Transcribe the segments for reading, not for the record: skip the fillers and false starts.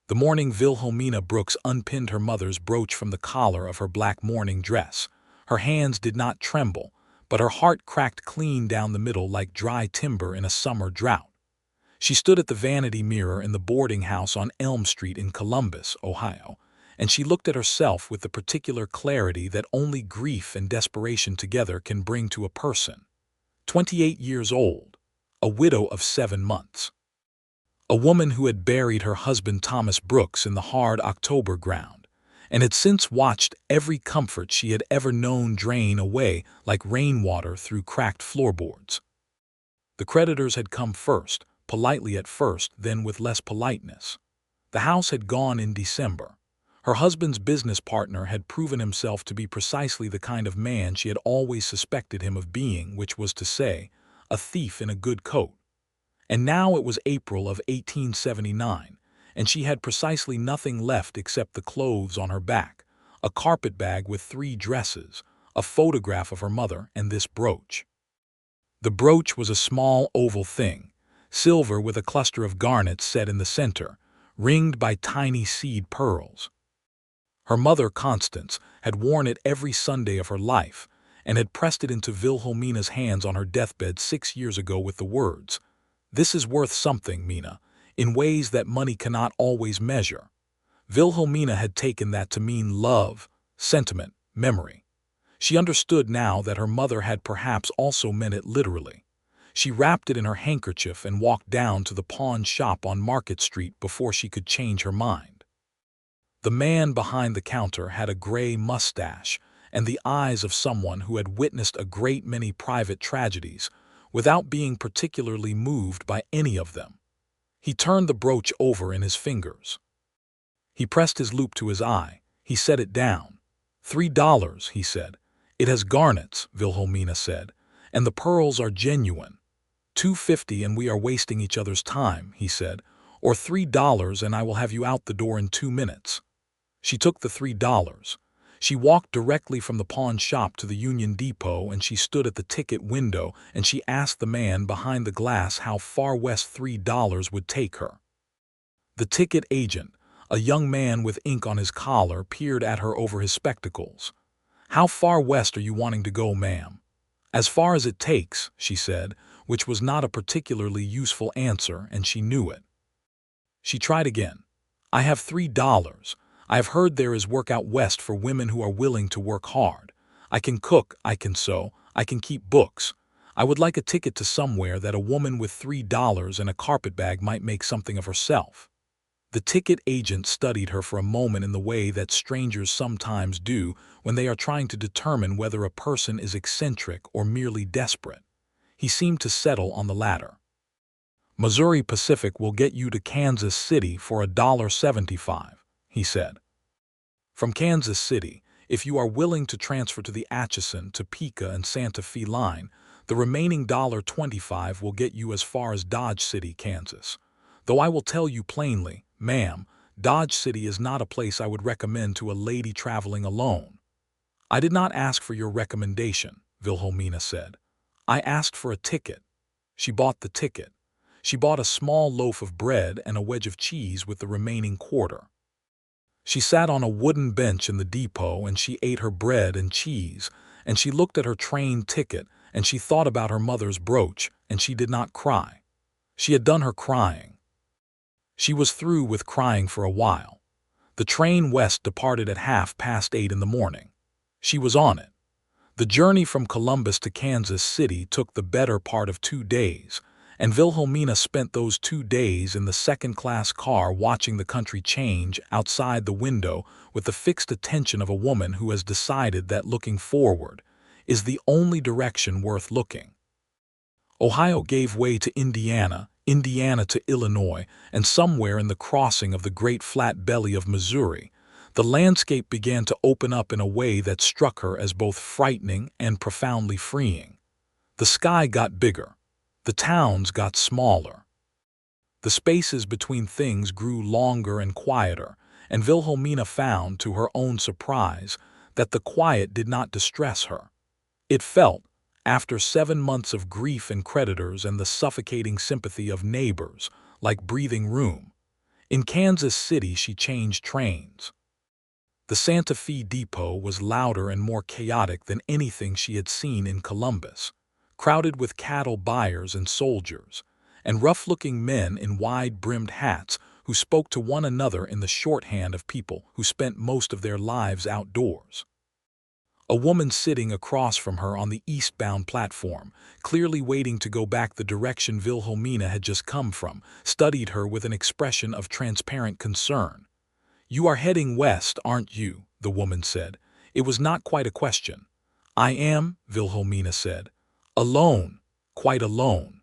The morning Wilhelmina Brooks unpinned her mother's brooch from the collar of her black mourning dress. Her hands did not tremble, but her heart cracked clean down the middle like dry timber in a summer drought. She stood at the vanity mirror in the boarding house on Elm Street in Columbus, Ohio, and she looked at herself with the particular clarity that only grief and desperation together can bring to a person. 28 years old, a widow of 7 months. A woman who had buried her husband Thomas Brooks in the hard October ground, and had since watched every comfort she had ever known drain away like rainwater through cracked floorboards. The creditors had come first, politely at first, then with less politeness. The house had gone in December. Her husband's business partner had proven himself to be precisely the kind of man she had always suspected him of being, which was to say, a thief in a good coat. And now it was April of 1879, and she had precisely nothing left except the clothes on her back, a carpetbag with 3 dresses, a photograph of her mother, and this brooch. The brooch was a small oval thing, silver with a cluster of garnets set in the center, ringed by tiny seed pearls. Her mother, Constance, had worn it every Sunday of her life, and had pressed it into Wilhelmina's hands on her deathbed 6 years ago with the words, "This is worth something, Mina, in ways that money cannot always measure." Wilhelmina had taken that to mean love, sentiment, memory. She understood now that her mother had perhaps also meant it literally. She wrapped it in her handkerchief and walked down to the pawn shop on Market Street before she could change her mind. The man behind the counter had a gray mustache and the eyes of someone who had witnessed a great many private tragedies without being particularly moved by any of them. He turned the brooch over in his fingers. He pressed his loupe to his eye. He set it down. $3, he said. "It has garnets," Wilhelmina said, "and the pearls are genuine." $2.50 and we are wasting each other's time, he said, "or $3 and I will have you out the door in 2 minutes. She took the $3. She walked directly from the pawn shop to the Union Depot, and she stood at the ticket window and she asked the man behind the glass how far west $3 would take her. The ticket agent, a young man with ink on his collar, peered at her over his spectacles. "How far west are you wanting to go, ma'am?" "As far as it takes," she said, which was not a particularly useful answer, and she knew it. She tried again. "I have $3. I have heard there is work out west for women who are willing to work hard. I can cook, I can sew, I can keep books. I would like a ticket to somewhere that a woman with $3 and a carpetbag might make something of herself." The ticket agent studied her for a moment in the way that strangers sometimes do when they are trying to determine whether a person is eccentric or merely desperate. He seemed to settle on the latter. "Missouri Pacific will get you to Kansas City for $1.75, he said. "From Kansas City, if you are willing to transfer to the Atchison, Topeka, and Santa Fe line, the remaining $1.25 will get you as far as Dodge City, Kansas. Though I will tell you plainly, ma'am, Dodge City is not a place I would recommend to a lady traveling alone." "I did not ask for your recommendation," Wilhelmina said. "I asked for a ticket." She bought the ticket. She bought a small loaf of bread and a wedge of cheese with the remaining quarter. She sat on a wooden bench in the depot and she ate her bread and cheese, and she looked at her train ticket, and she thought about her mother's brooch, and she did not cry. She had done her crying. She was through with crying for a while. The train west departed at 8:30 in the morning. She was on it. The journey from Columbus to Kansas City took the better part of 2 days, and Wilhelmina spent those 2 days in the second-class car watching the country change outside the window with the fixed attention of a woman who has decided that looking forward is the only direction worth looking. Ohio gave way to Indiana, Indiana to Illinois, and somewhere in the crossing of the great flat belly of Missouri, the landscape began to open up in a way that struck her as both frightening and profoundly freeing. The sky got bigger. The towns got smaller. The spaces between things grew longer and quieter, and Wilhelmina found, to her own surprise, that the quiet did not distress her. It felt, after 7 months of grief and creditors and the suffocating sympathy of neighbors, like breathing room. In Kansas City, she changed trains. The Santa Fe depot was louder and more chaotic than anything she had seen in Columbus, crowded with cattle buyers and soldiers, and rough-looking men in wide-brimmed hats who spoke to one another in the shorthand of people who spent most of their lives outdoors. A woman sitting across from her on the eastbound platform, clearly waiting to go back the direction Wilhelmina had just come from, studied her with an expression of transparent concern. "You are heading west, aren't you?" the woman said. It was not quite a question. "I am," Wilhelmina said. "Alone, quite alone."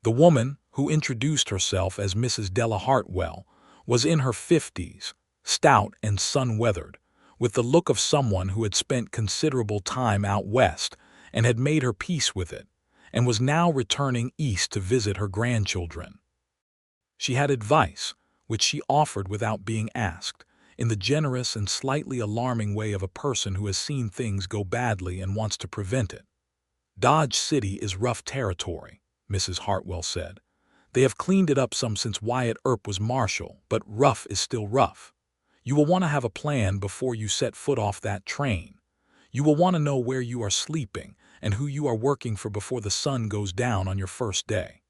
The woman, who introduced herself as Mrs. Della Hartwell, was in her 50s, stout and sun-weathered, with the look of someone who had spent considerable time out west and had made her peace with it, and was now returning east to visit her grandchildren. She had advice, which she offered without being asked, in the generous and slightly alarming way of a person who has seen things go badly and wants to prevent it. "Dodge City is rough territory," Mrs. Hartwell said. "They have cleaned it up some since Wyatt Earp was marshal, but rough is still rough. You will want to have a plan before you set foot off that train. You will want to know where you are sleeping and who you are working for before the sun goes down on your first day."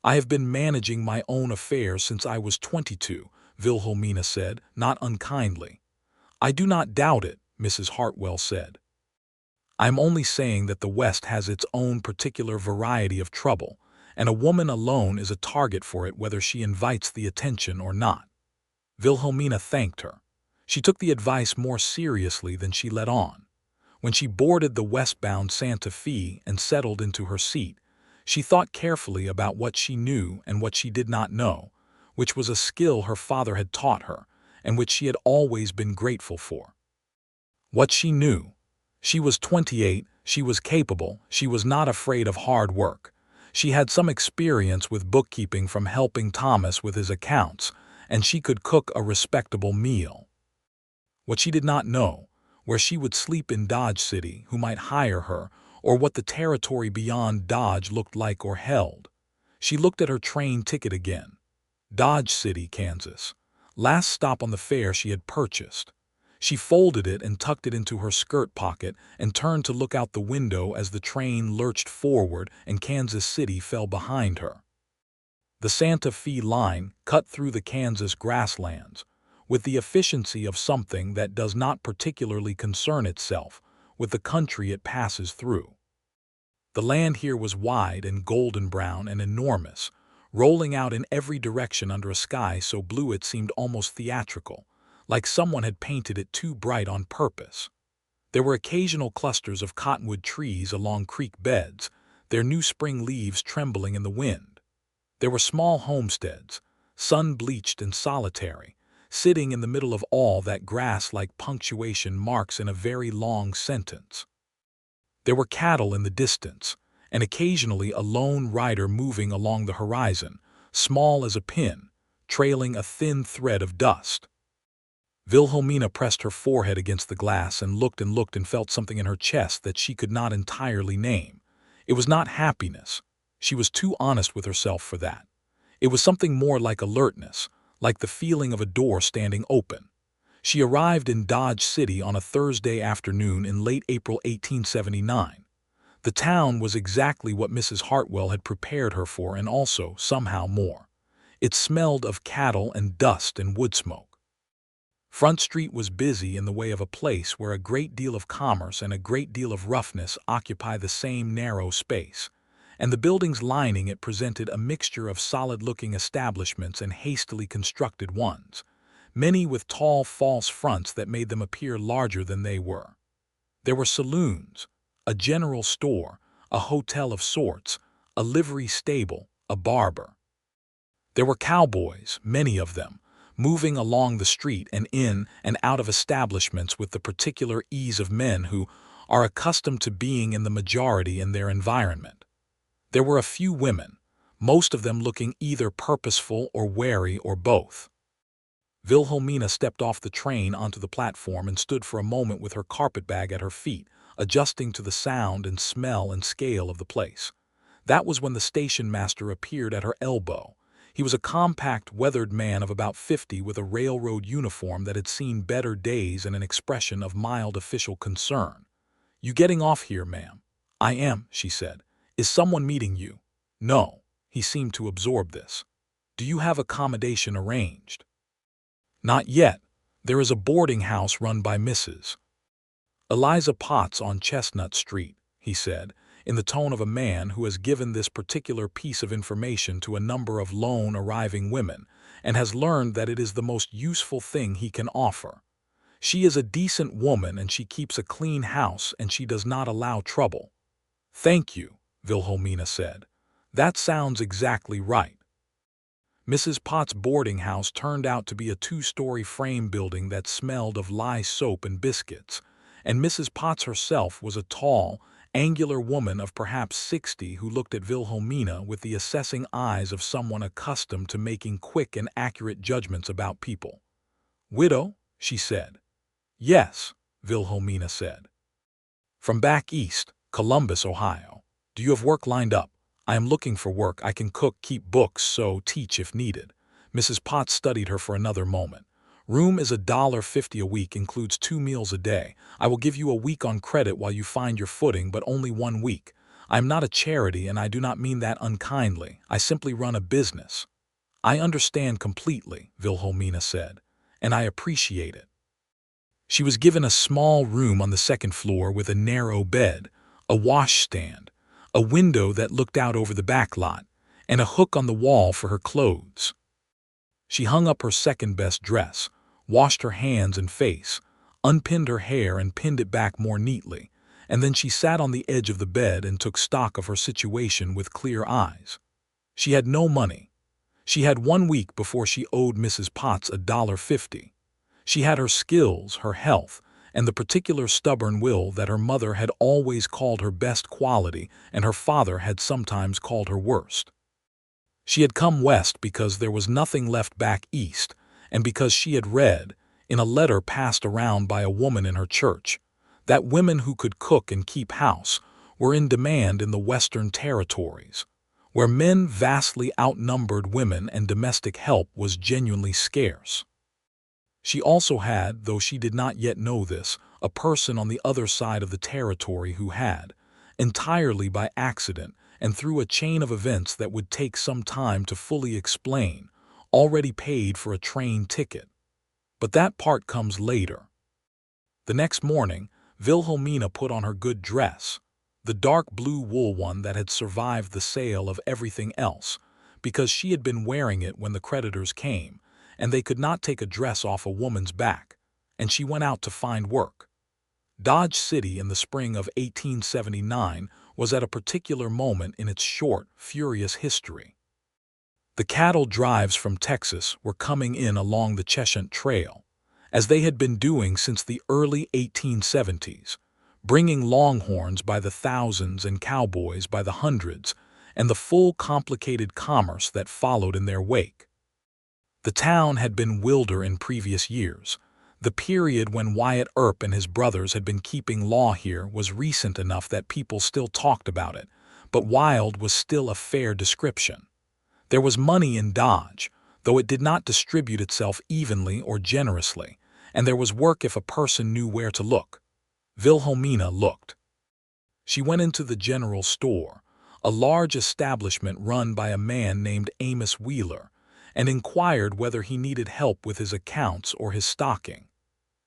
"I have been managing my own affairs since I was 22, Wilhelmina said, not unkindly. "I do not doubt it," Mrs. Hartwell said. "I am only saying that the West has its own particular variety of trouble, and a woman alone is a target for it whether she invites the attention or not." Wilhelmina thanked her. She took the advice more seriously than she let on. When she boarded the westbound Santa Fe and settled into her seat, she thought carefully about what she knew and what she did not know, which was a skill her father had taught her and which she had always been grateful for. What she knew. She was 28, she was capable, she was not afraid of hard work. She had some experience with bookkeeping from helping Thomas with his accounts, and she could cook a respectable meal. What she did not know, where she would sleep in Dodge City, who might hire her, or what the territory beyond Dodge looked like or held. She looked at her train ticket again. Dodge City, Kansas. Last stop on the fare she had purchased. She folded it and tucked it into her skirt pocket and turned to look out the window as the train lurched forward and Kansas City fell behind her. The Santa Fe line cut through the Kansas grasslands, with the efficiency of something that does not particularly concern itself with the country it passes through. The land here was wide and golden brown and enormous, rolling out in every direction under a sky so blue it seemed almost theatrical, like someone had painted it too bright on purpose. There were occasional clusters of cottonwood trees along creek beds, their new spring leaves trembling in the wind. There were small homesteads, sun-bleached and solitary, sitting in the middle of all that grass like punctuation marks in a very long sentence. There were cattle in the distance, and occasionally a lone rider moving along the horizon, small as a pin, trailing a thin thread of dust. Wilhelmina pressed her forehead against the glass and looked and felt something in her chest that she could not entirely name. It was not happiness. She was too honest with herself for that. It was something more like alertness, like the feeling of a door standing open. She arrived in Dodge City on a Thursday afternoon in late April 1879. The town was exactly what Mrs. Hartwell had prepared her for and also, somehow, more. It smelled of cattle and dust and wood smoke. Front Street was busy in the way of a place where a great deal of commerce and a great deal of roughness occupy the same narrow space, and the buildings lining it presented a mixture of solid-looking establishments and hastily constructed ones, many with tall false fronts that made them appear larger than they were. There were saloons, a general store, a hotel of sorts, a livery stable, a barber. There were cowboys, many of them, moving along the street and in and out of establishments with the particular ease of men who are accustomed to being in the majority in their environment. There were a few women, most of them looking either purposeful or wary or both. Wilhelmina stepped off the train onto the platform and stood for a moment with her carpetbag at her feet, adjusting to the sound and smell and scale of the place. That was when the station master appeared at her elbow. He was a compact, weathered man of about 50 with a railroad uniform that had seen better days and an expression of mild official concern. "You getting off here, ma'am?" "I am," she said. "Is someone meeting you?" "No." He seemed to absorb this. "Do you have accommodation arranged?" "Not yet. There is a boarding house run by Mrs. Eliza Potts on Chestnut Street," he said, in the tone of a man who has given this particular piece of information to a number of lone arriving women and has learned that it is the most useful thing he can offer. "She is a decent woman and she keeps a clean house and she does not allow trouble." "Thank you," Wilhelmina said. "That sounds exactly right." Mrs. Potts' boarding house turned out to be a two-story frame building that smelled of lye soap and biscuits, and Mrs. Potts herself was a tall, angular woman of perhaps 60 who looked at Wilhelmina with the assessing eyes of someone accustomed to making quick and accurate judgments about people. "Widow?" she said. "Yes," Wilhelmina said. "From back east, Columbus, Ohio. Do you have work lined up?" "I am looking for work. I can cook, keep books, sew, teach if needed." Mrs. Potts studied her for another moment. "Room is $1.50 a week, includes 2 meals a day. I will give you a week on credit while you find your footing, but only 1 week. I am not a charity, and I do not mean that unkindly. I simply run a business." "I understand completely," Wilhelmina said, "and I appreciate it." She was given a small room on the second floor with a narrow bed, a washstand, a window that looked out over the back lot, and a hook on the wall for her clothes. She hung up her second-best dress, washed her hands and face, unpinned her hair and pinned it back more neatly, and then she sat on the edge of the bed and took stock of her situation with clear eyes. She had no money. She had 1 week before she owed Mrs. Potts $1.50. She had her skills, her health, and the particular stubborn will that her mother had always called her best quality and her father had sometimes called her worst. She had come west because there was nothing left back east, and because she had read, in a letter passed around by a woman in her church, that women who could cook and keep house were in demand in the Western territories, where men vastly outnumbered women and domestic help was genuinely scarce. She also had, though she did not yet know this, a person on the other side of the territory who had, entirely by accident and through a chain of events that would take some time to fully explain, already paid for a train ticket. But that part comes later. The next morning, Wilhelmina put on her good dress, the dark blue wool one that had survived the sale of everything else, because she had been wearing it when the creditors came, and they could not take a dress off a woman's back, and she went out to find work. Dodge City in the spring of 1879 was at a particular moment in its short, furious history. The cattle drives from Texas were coming in along the Chestnut Trail, as they had been doing since the early 1870s, bringing longhorns by the thousands and cowboys by the hundreds, and the full complicated commerce that followed in their wake. The town had been wilder in previous years. The period when Wyatt Earp and his brothers had been keeping law here was recent enough that people still talked about it, but wild was still a fair description. There was money in Dodge, though it did not distribute itself evenly or generously, and there was work if a person knew where to look. Wilhelmina looked. She went into the general store, a large establishment run by a man named Amos Wheeler, and inquired whether he needed help with his accounts or his stocking.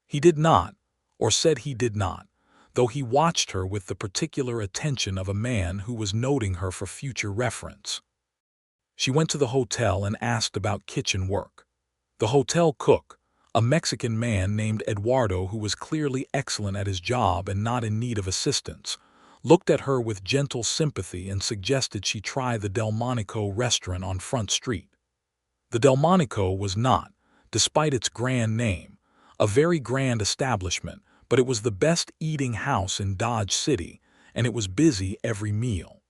He did not, or said he did not, though he watched her with the particular attention of a man who was noting her for future reference. She went to the hotel and asked about kitchen work. The hotel cook, a Mexican man named Eduardo who was clearly excellent at his job and not in need of assistance, looked at her with gentle sympathy and suggested she try the Delmonico restaurant on Front Street. The Delmonico was not, despite its grand name, a very grand establishment, but it was the best eating house in Dodge City, and it was busy every meal.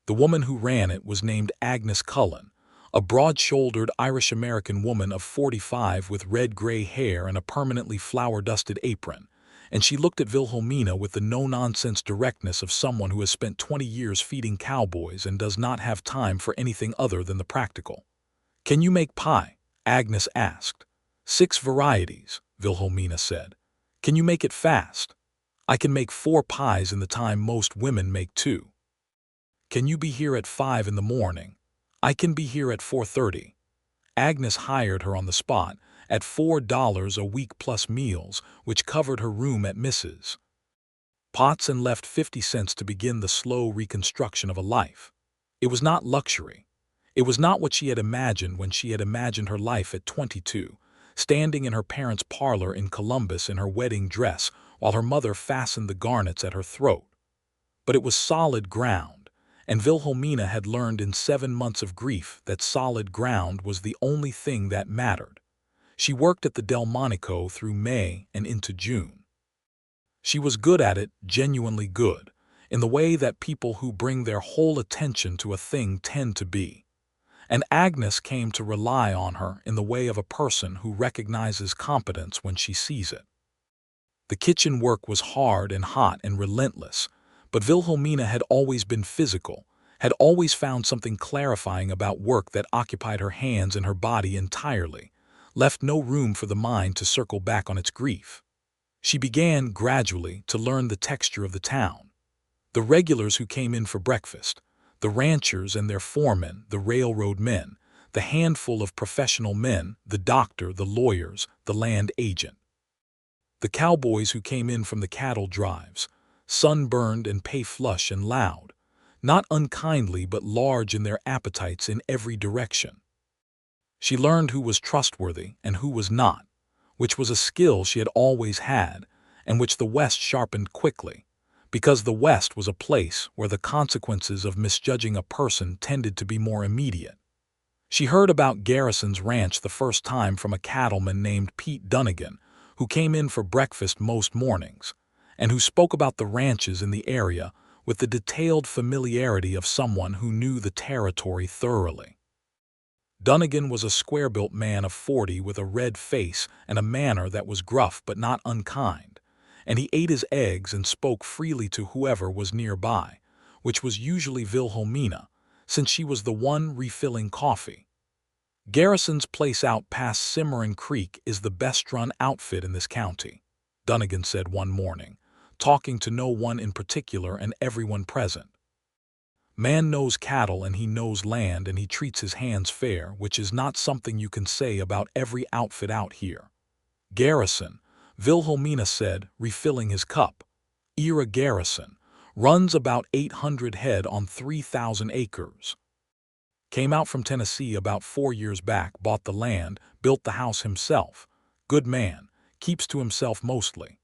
The woman who ran it was named Agnes Cullen, a broad-shouldered Irish-American woman of 45 with red-gray hair and a permanently flour-dusted apron, and she looked at Wilhelmina with the no-nonsense directness of someone who has spent 20 years feeding cowboys and does not have time for anything other than the practical. "Can you make pie?" Agnes asked. "6 varieties," Wilhelmina said. "Can you make it fast?" "I can make 4 pies in the time most women make 2. "Can you be here at 5 in the morning?" "I can be here at 4:30. Agnes hired her on the spot at $4 a week plus meals, which covered her room at Mrs. Potts and left 50 cents to begin the slow reconstruction of a life. It was not luxury. It was not what she had imagined when she had imagined her life at 22, standing in her parents' parlor in Columbus in her wedding dress while her mother fastened the garnets at her throat. But it was solid ground, and Wilhelmina had learned in 7 months of grief that solid ground was the only thing that mattered. She worked at the Delmonico through May and into June. She was good at it, genuinely good, in the way that people who bring their whole attention to a thing tend to be. And Agnes came to rely on her in the way of a person who recognizes competence when she sees it. The kitchen work was hard and hot and relentless, but Wilhelmina had always been physical, had always found something clarifying about work that occupied her hands and her body entirely, left no room for the mind to circle back on its grief. She began, gradually, to learn the texture of the town. The regulars who came in for breakfast, the ranchers and their foremen, the railroad men, the handful of professional men, the doctor, the lawyers, the land agent. The cowboys who came in from the cattle drives, sunburned and pay-flush and loud, not unkindly but large in their appetites in every direction. She learned who was trustworthy and who was not, which was a skill she had always had and which the West sharpened quickly, because the West was a place where the consequences of misjudging a person tended to be more immediate. She heard about Garrison's ranch the first time from a cattleman named Pete Dunnigan, who came in for breakfast most mornings, and who spoke about the ranches in the area with the detailed familiarity of someone who knew the territory thoroughly. Dunnigan was a square-built man of 40 with a red face and a manner that was gruff but not unkind, and he ate his eggs and spoke freely to whoever was nearby, which was usually Wilhelmina, since she was the one refilling coffee. "Garrison's place out past Cimarron Creek is the best-run outfit in this county," Dunnigan said one morning, talking to no one in particular and everyone present. "Man knows cattle and he knows land and he treats his hands fair, which is not something you can say about every outfit out here." "Garrison," Wilhelmina said, refilling his cup. "Ira Garrison runs about 800 head on 3,000 acres. Came out from Tennessee about 4 years back, bought the land, built the house himself. Good man, keeps to himself mostly."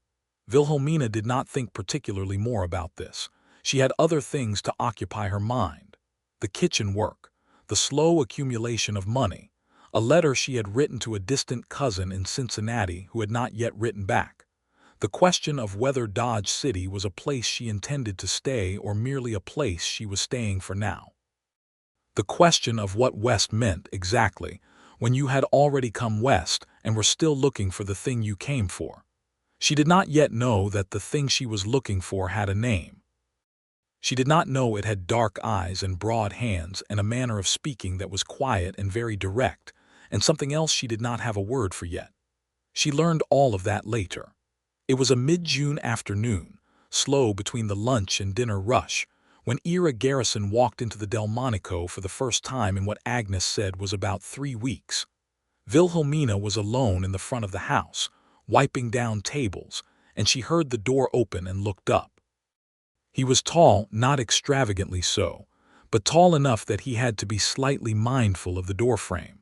Wilhelmina did not think particularly more about this. She had other things to occupy her mind. The kitchen work, the slow accumulation of money, a letter she had written to a distant cousin in Cincinnati who had not yet written back, the question of whether Dodge City was a place she intended to stay or merely a place she was staying for now. The question of what West meant exactly, when you had already come West and were still looking for the thing you came for. She did not yet know that the thing she was looking for had a name. She did not know it had dark eyes and broad hands and a manner of speaking that was quiet and very direct, and something else she did not have a word for yet. She learned all of that later. It was a mid-June afternoon, slow between the lunch and dinner rush, when Ira Garrison walked into the Delmonico for the first time in what Agnes said was about 3 weeks. Wilhelmina was alone in the front of the house, wiping down tables, and she heard the door open and looked up. He was tall, not extravagantly so, but tall enough that he had to be slightly mindful of the doorframe.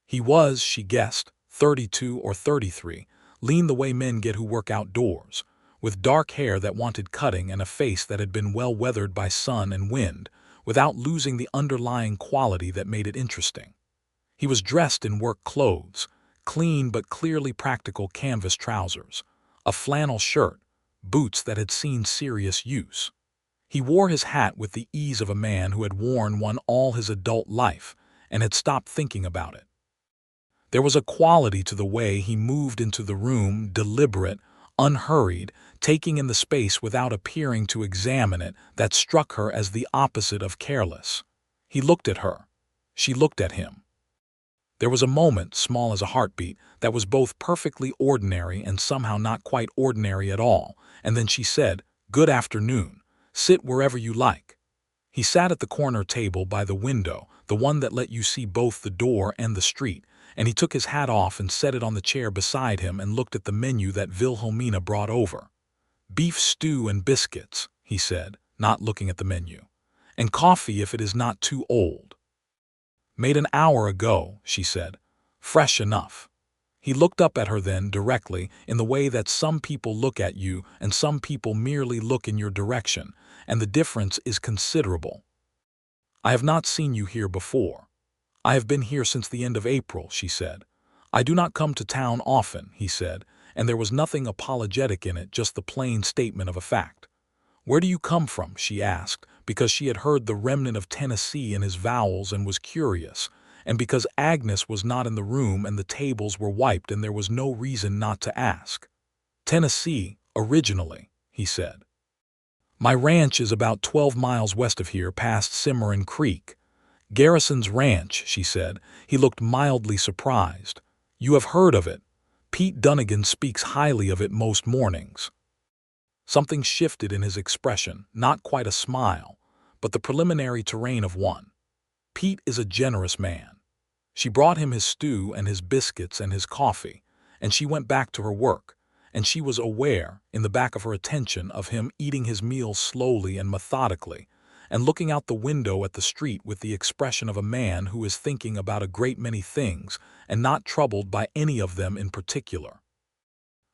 He was, she guessed, 32 or 33, lean the way men get who work outdoors, with dark hair that wanted cutting and a face that had been well weathered by sun and wind, without losing the underlying quality that made it interesting. He was dressed in work clothes, clean but clearly practical canvas trousers, a flannel shirt, boots that had seen serious use. He wore his hat with the ease of a man who had worn one all his adult life and had stopped thinking about it. There was a quality to the way he moved into the room, deliberate, unhurried, taking in the space without appearing to examine it, that struck her as the opposite of careless. He looked at her. She looked at him. There was a moment, small as a heartbeat, that was both perfectly ordinary and somehow not quite ordinary at all, and then she said, "Good afternoon. Sit wherever you like." He sat at the corner table by the window, the one that let you see both the door and the street, and he took his hat off and set it on the chair beside him and looked at the menu that Wilhelmina brought over. "Beef stew and biscuits," he said, not looking at the menu. "And coffee if it is not too old." "Made an hour ago," she said. "Fresh enough." He looked up at her then directly, in the way that some people look at you and some people merely look in your direction, and the difference is considerable. "I have not seen you here before." "I have been here since the end of April," she said. "I do not come to town often," he said, and there was nothing apologetic in it, just the plain statement of a fact. "Where do you come from?" she asked, because she had heard the remnant of Tennessee in his vowels and was curious, and because Agnes was not in the room and the tables were wiped and there was no reason not to ask. "Tennessee, originally," he said. "My ranch is about 12 miles west of here, past Cimarron Creek." "Garrison's ranch," she said. He looked mildly surprised. "You have heard of it. Pete Dunnigan speaks highly of it most mornings." Something shifted in his expression, not quite a smile, but the preliminary terrain of one. "Pete is a generous man." She brought him his stew and his biscuits and his coffee, and she went back to her work, and she was aware, in the back of her attention, of him eating his meal slowly and methodically, and looking out the window at the street with the expression of a man who is thinking about a great many things and not troubled by any of them in particular.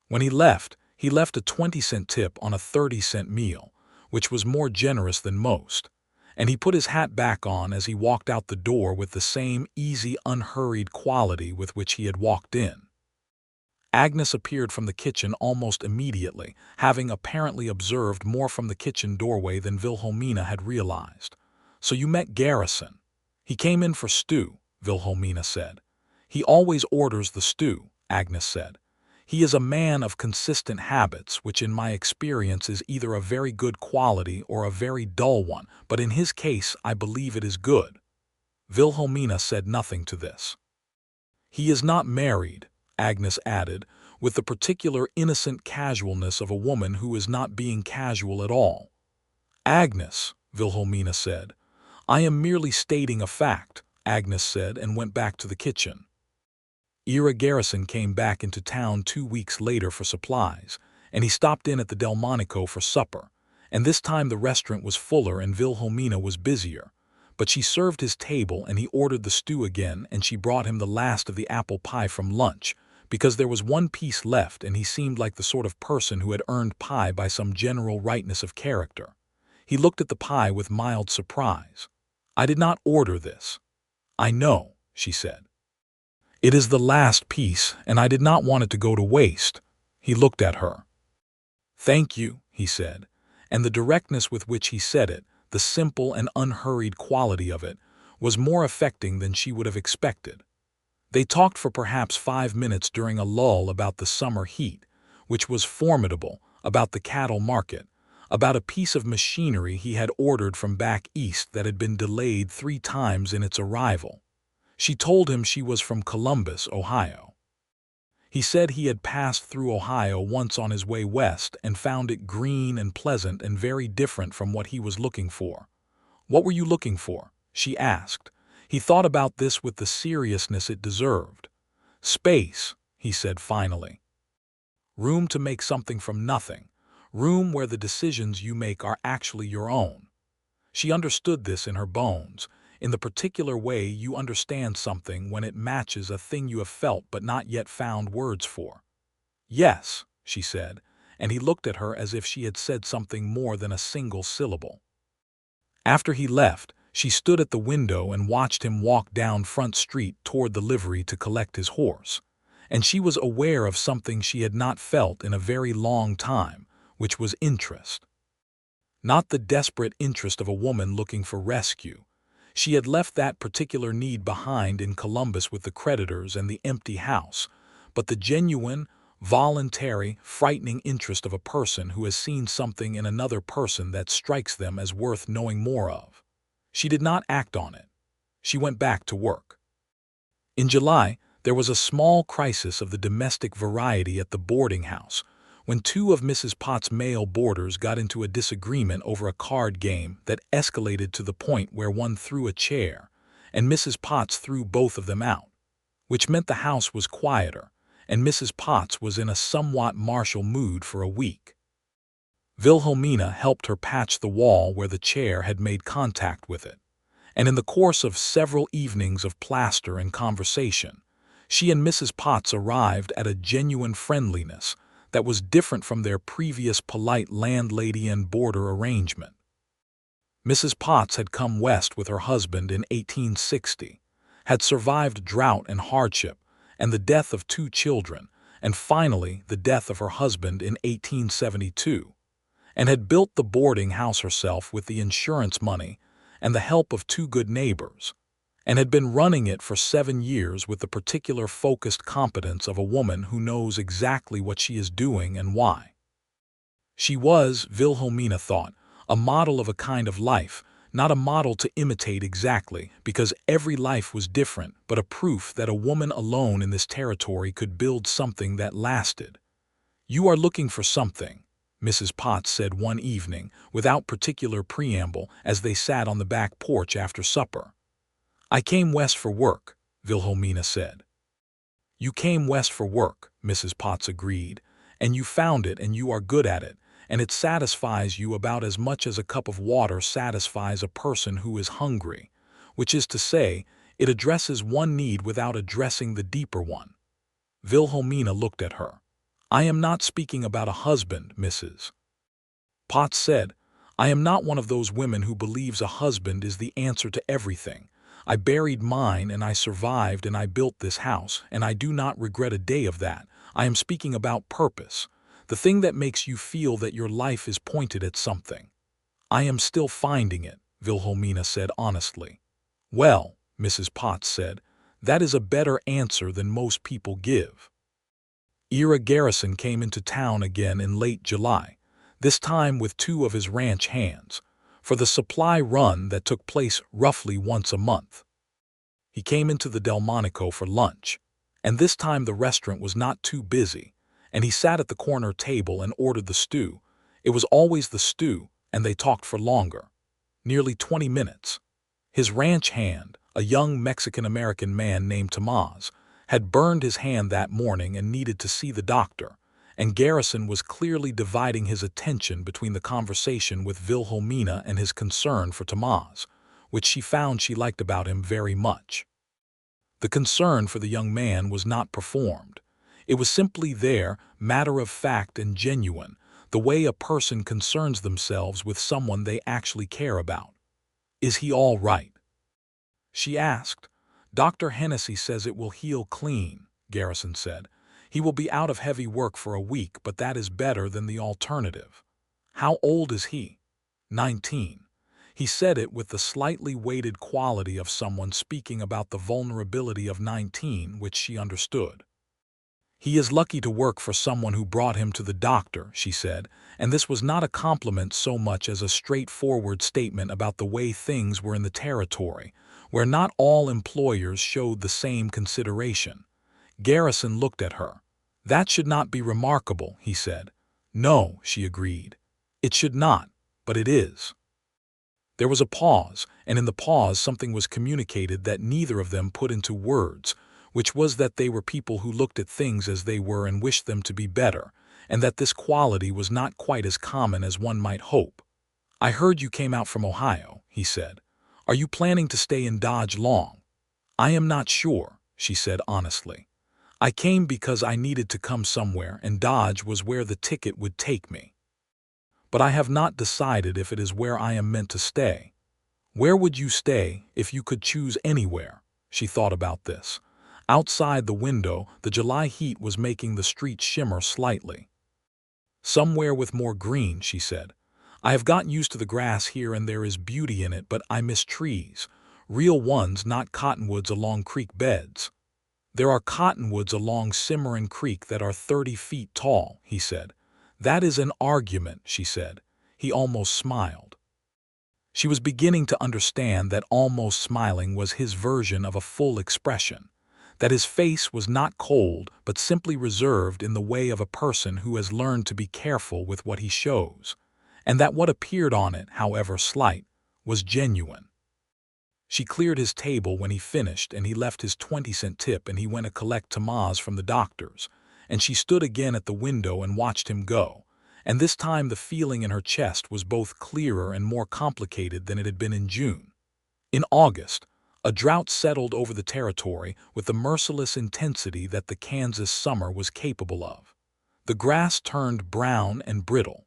When he left a 20-cent tip on a 30-cent meal, which was more generous than most, and he put his hat back on as he walked out the door with the same easy, unhurried quality with which he had walked in. Agnes appeared from the kitchen almost immediately, having apparently observed more from the kitchen doorway than Wilhelmina had realized. "So you met Garrison?" "He came in for stew," Wilhelmina said. "He always orders the stew," Agnes said. "He is a man of consistent habits, which in my experience is either a very good quality or a very dull one, but in his case I believe it is good." Wilhelmina said nothing to this. "He is not married," Agnes added, with the particular innocent casualness of a woman who is not being casual at all. "Agnes," Wilhelmina said. "I am merely stating a fact," Agnes said, and went back to the kitchen. Ira Garrison came back into town 2 weeks later for supplies, and he stopped in at the Delmonico for supper, and this time the restaurant was fuller and Wilhelmina was busier, but she served his table and he ordered the stew again, and she brought him the last of the apple pie from lunch, because there was one piece left and he seemed like the sort of person who had earned pie by some general rightness of character. He looked at the pie with mild surprise. "I did not order this." "I know," she said. "It is the last piece, and I did not want it to go to waste." He looked at her. "Thank you," he said, and the directness with which he said it, the simple and unhurried quality of it, was more affecting than she would have expected. They talked for perhaps 5 minutes during a lull about the summer heat, which was formidable, about the cattle market, about a piece of machinery he had ordered from back east that had been delayed 3 times in its arrival. She told him she was from Columbus, Ohio. He said he had passed through Ohio once on his way west and found it green and pleasant and very different from what he was looking for. "What were you looking for?" she asked. He thought about this with the seriousness it deserved. "Space," he said finally. "Room to make something from nothing. Room where the decisions you make are actually your own." She understood this in her bones, in the particular way you understand something when it matches a thing you have felt but not yet found words for. "Yes," she said, and he looked at her as if she had said something more than a single syllable. After he left, she stood at the window and watched him walk down Front Street toward the livery to collect his horse, and she was aware of something she had not felt in a very long time, which was interest. Not the desperate interest of a woman looking for rescue. She had left that particular need behind in Columbus with the creditors and the empty house, but the genuine, voluntary, frightening interest of a person who has seen something in another person that strikes them as worth knowing more of. She did not act on it. She went back to work. In July, there was a small crisis of the domestic variety at the boarding house, when two of Mrs. Potts' male boarders got into a disagreement over a card game that escalated to the point where one threw a chair, and Mrs. Potts threw both of them out, which meant the house was quieter, and Mrs. Potts was in a somewhat martial mood for a week. Wilhelmina helped her patch the wall where the chair had made contact with it, and in the course of several evenings of plaster and conversation, she and Mrs. Potts arrived at a genuine friendliness that was different from their previous polite landlady and boarder arrangement. Mrs. Potts had come west with her husband in 1860, had survived drought and hardship, and the death of two children, and finally the death of her husband in 1872, and had built the boarding house herself with the insurance money and the help of two good neighbors, and had been running it for 7 years with the particular focused competence of a woman who knows exactly what she is doing and why. She was, Wilhelmina thought, a model of a kind of life, not a model to imitate exactly, because every life was different, but a proof that a woman alone in this territory could build something that lasted. "You are looking for something," Mrs. Potts said one evening, without particular preamble, as they sat on the back porch after supper. "I came west for work," Wilhelmina said. "You came west for work," Mrs. Potts agreed, "and you found it and you are good at it, and it satisfies you about as much as a cup of water satisfies a person who is hungry, which is to say, it addresses one need without addressing the deeper one." Wilhelmina looked at her. "I am not speaking about a husband, Mrs. Potts said. "I am not one of those women who believes a husband is the answer to everything. I buried mine and I survived and I built this house, and I do not regret a day of that. I am speaking about purpose, the thing that makes you feel that your life is pointed at something." "I am still finding it," Wilhelmina said honestly. "Well," Mrs. Potts said, "that is a better answer than most people give." Ira Garrison came into town again in late July, this time with two of his ranch hands, for the supply run that took place roughly once a month. He came into the Delmonico for lunch, and this time the restaurant was not too busy, and he sat at the corner table and ordered the stew. It was always the stew, and they talked for longer, nearly 20 minutes. His ranch hand, a young Mexican-American man named Tomás, had burned his hand that morning and needed to see the doctor, and Garrison was clearly dividing his attention between the conversation with Wilhelmina and his concern for Tomás, which she found she liked about him very much. The concern for the young man was not performed. It was simply there, matter of fact and genuine, the way a person concerns themselves with someone they actually care about. "Is he all right?" she asked. "Dr. Hennessy says it will heal clean," Garrison said. "He will be out of heavy work for a week, but that is better than the alternative." "How old is he?" 19. He said it with the slightly weighted quality of someone speaking about the vulnerability of 19, which she understood. "He is lucky to work for someone who brought him to the doctor," she said, and this was not a compliment so much as a straightforward statement about the way things were in the territory, where not all employers showed the same consideration. Garrison looked at her. "That should not be remarkable," he said. "No," she agreed. "It should not, but it is." There was a pause, and in the pause something was communicated that neither of them put into words, which was that they were people who looked at things as they were and wished them to be better, and that this quality was not quite as common as one might hope. "I heard you came out from Ohio," he said. "Are you planning to stay in Dodge long?" "I am not sure," she said honestly. "I came because I needed to come somewhere, and Dodge was where the ticket would take me. But I have not decided if it is where I am meant to stay." "Where would you stay if you could choose anywhere?" She thought about this. Outside the window, the July heat was making the street shimmer slightly. "Somewhere with more green," she said. "I have gotten used to the grass here and there is beauty in it, but I miss trees. Real ones, not cottonwoods along creek beds." "There are cottonwoods along Cimarron Creek that are 30 feet tall," he said. "That is an argument," she said. He almost smiled. She was beginning to understand that almost smiling was his version of a full expression, that his face was not cold but simply reserved in the way of a person who has learned to be careful with what he shows, and that what appeared on it, however slight, was genuine. She cleared his table when he finished, and he left his 20-cent tip and he went to collect Tamaz from the doctor's, and she stood again at the window and watched him go, and this time the feeling in her chest was both clearer and more complicated than it had been in June. In August, a drought settled over the territory with the merciless intensity that the Kansas summer was capable of. The grass turned brown and brittle.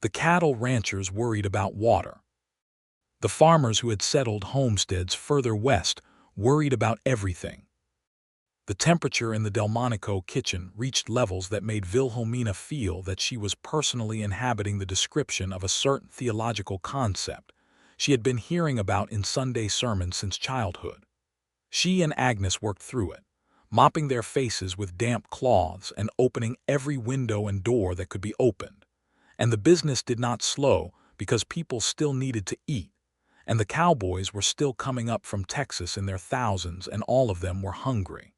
The cattle ranchers worried about water. The farmers who had settled homesteads further west worried about everything. The temperature in the Delmonico kitchen reached levels that made Wilhelmina feel that she was personally inhabiting the description of a certain theological concept she had been hearing about in Sunday sermons since childhood. She and Agnes worked through it, mopping their faces with damp cloths and opening every window and door that could be opened. And the business did not slow because people still needed to eat, and the cowboys were still coming up from Texas in their thousands, and all of them were hungry.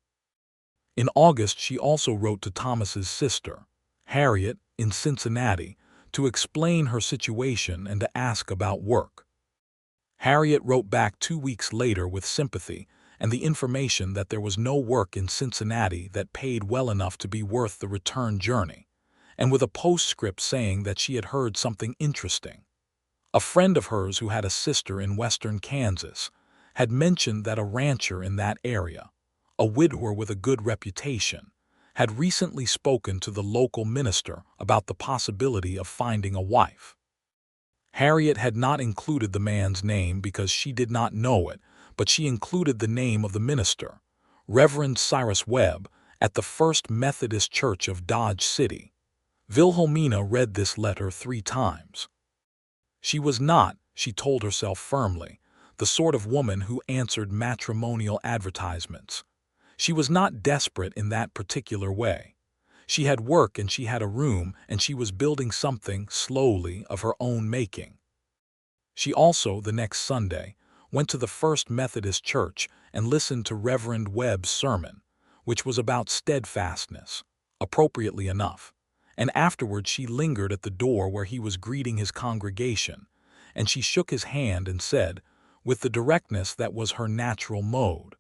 In August, she also wrote to Thomas's sister, Harriet, in Cincinnati, to explain her situation and to ask about work. Harriet wrote back 2 weeks later with sympathy and the information that there was no work in Cincinnati that paid well enough to be worth the return journey, and with a postscript saying that she had heard something interesting. A friend of hers who had a sister in western Kansas had mentioned that a rancher in that area, a widower with a good reputation, had recently spoken to the local minister about the possibility of finding a wife. Harriet had not included the man's name because she did not know it, but she included the name of the minister, Reverend Cyrus Webb, at the First Methodist Church of Dodge City. Wilhelmina read this letter 3 times. She was not, she told herself firmly, the sort of woman who answered matrimonial advertisements. She was not desperate in that particular way. She had work and she had a room, and she was building something, slowly, of her own making. She also, the next Sunday, went to the First Methodist Church and listened to Reverend Webb's sermon, which was about steadfastness, appropriately enough, and afterward she lingered at the door where he was greeting his congregation, and she shook his hand and said, with the directness that was her natural mode,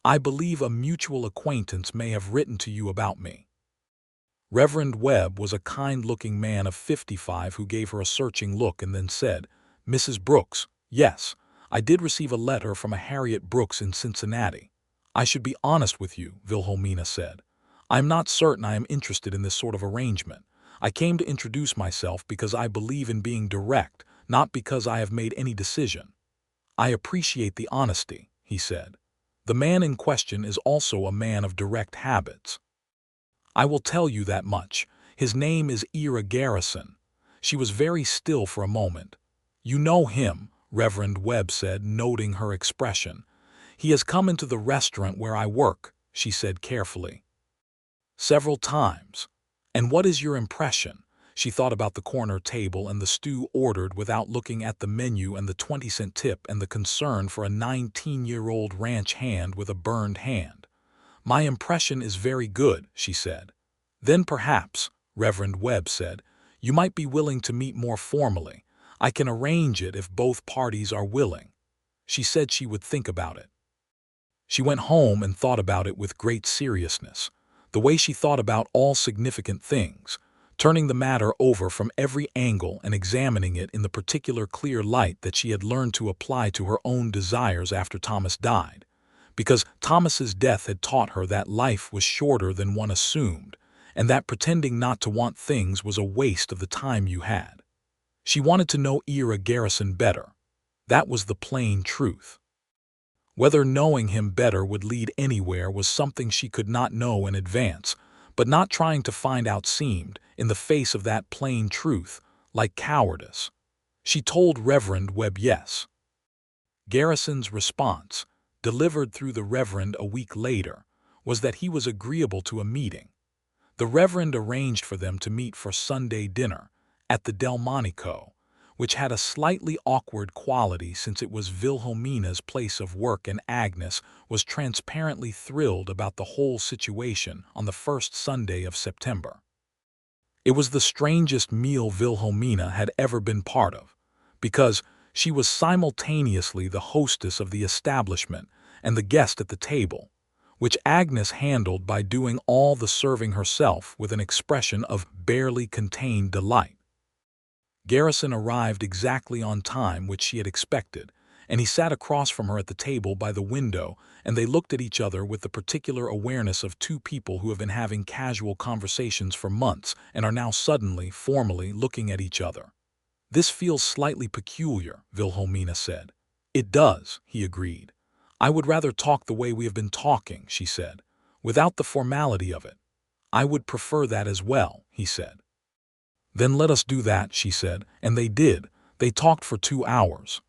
"I believe a mutual acquaintance may have written to you about me." Reverend Webb was a kind-looking man of 55 who gave her a searching look and then said, "Mrs. Brooks, yes, I did receive a letter from a Harriet Brooks in Cincinnati. I should be honest with you," Wilhelmina said. "I am not certain I am interested in this sort of arrangement. I came to introduce myself because I believe in being direct, not because I have made any decision." "I appreciate the honesty," he said. "The man in question is also a man of direct habits. I will tell you that much. His name is Ira Garrison." She was very still for a moment. "You know him," Reverend Webb said, noting her expression. "He has come into the restaurant where I work," she said carefully. "Several times. And what is your impression?" She thought about the corner table and the stew ordered without looking at the menu and the 20-cent tip and the concern for a 19-year-old ranch hand with a burned hand. "My impression is very good," she said. "Then perhaps," Reverend Webb said, "you might be willing to meet more formally. I can arrange it if both parties are willing." She said she would think about it. She went home and thought about it with great seriousness, the way she thought about all significant things, turning the matter over from every angle and examining it in the particular clear light that she had learned to apply to her own desires after Thomas died, because Thomas's death had taught her that life was shorter than one assumed, and that pretending not to want things was a waste of the time you had. She wanted to know Ira Garrison better. That was the plain truth. Whether knowing him better would lead anywhere was something she could not know in advance, but not trying to find out seemed, in the face of that plain truth, like cowardice. She told Reverend Webb yes. Garrison's response, delivered through the Reverend a week later, was that he was agreeable to a meeting. The Reverend arranged for them to meet for Sunday dinner at the Delmonico, which had a slightly awkward quality since it was Wilhelmina's place of work and Agnes was transparently thrilled about the whole situation on the first Sunday of September. It was the strangest meal Wilhelmina had ever been part of, because she was simultaneously the hostess of the establishment and the guest at the table, which Agnes handled by doing all the serving herself with an expression of barely contained delight. Garrison arrived exactly on time, which she had expected, and he sat across from her at the table by the window, and they looked at each other with the particular awareness of two people who have been having casual conversations for months and are now suddenly, formally looking at each other. "This feels slightly peculiar," Wilhelmina said. "It does," he agreed. "I would rather talk the way we have been talking," she said, "without the formality of it." "I would prefer that as well," he said. "Then let us do that," she said, and they did. They talked for 2 hours.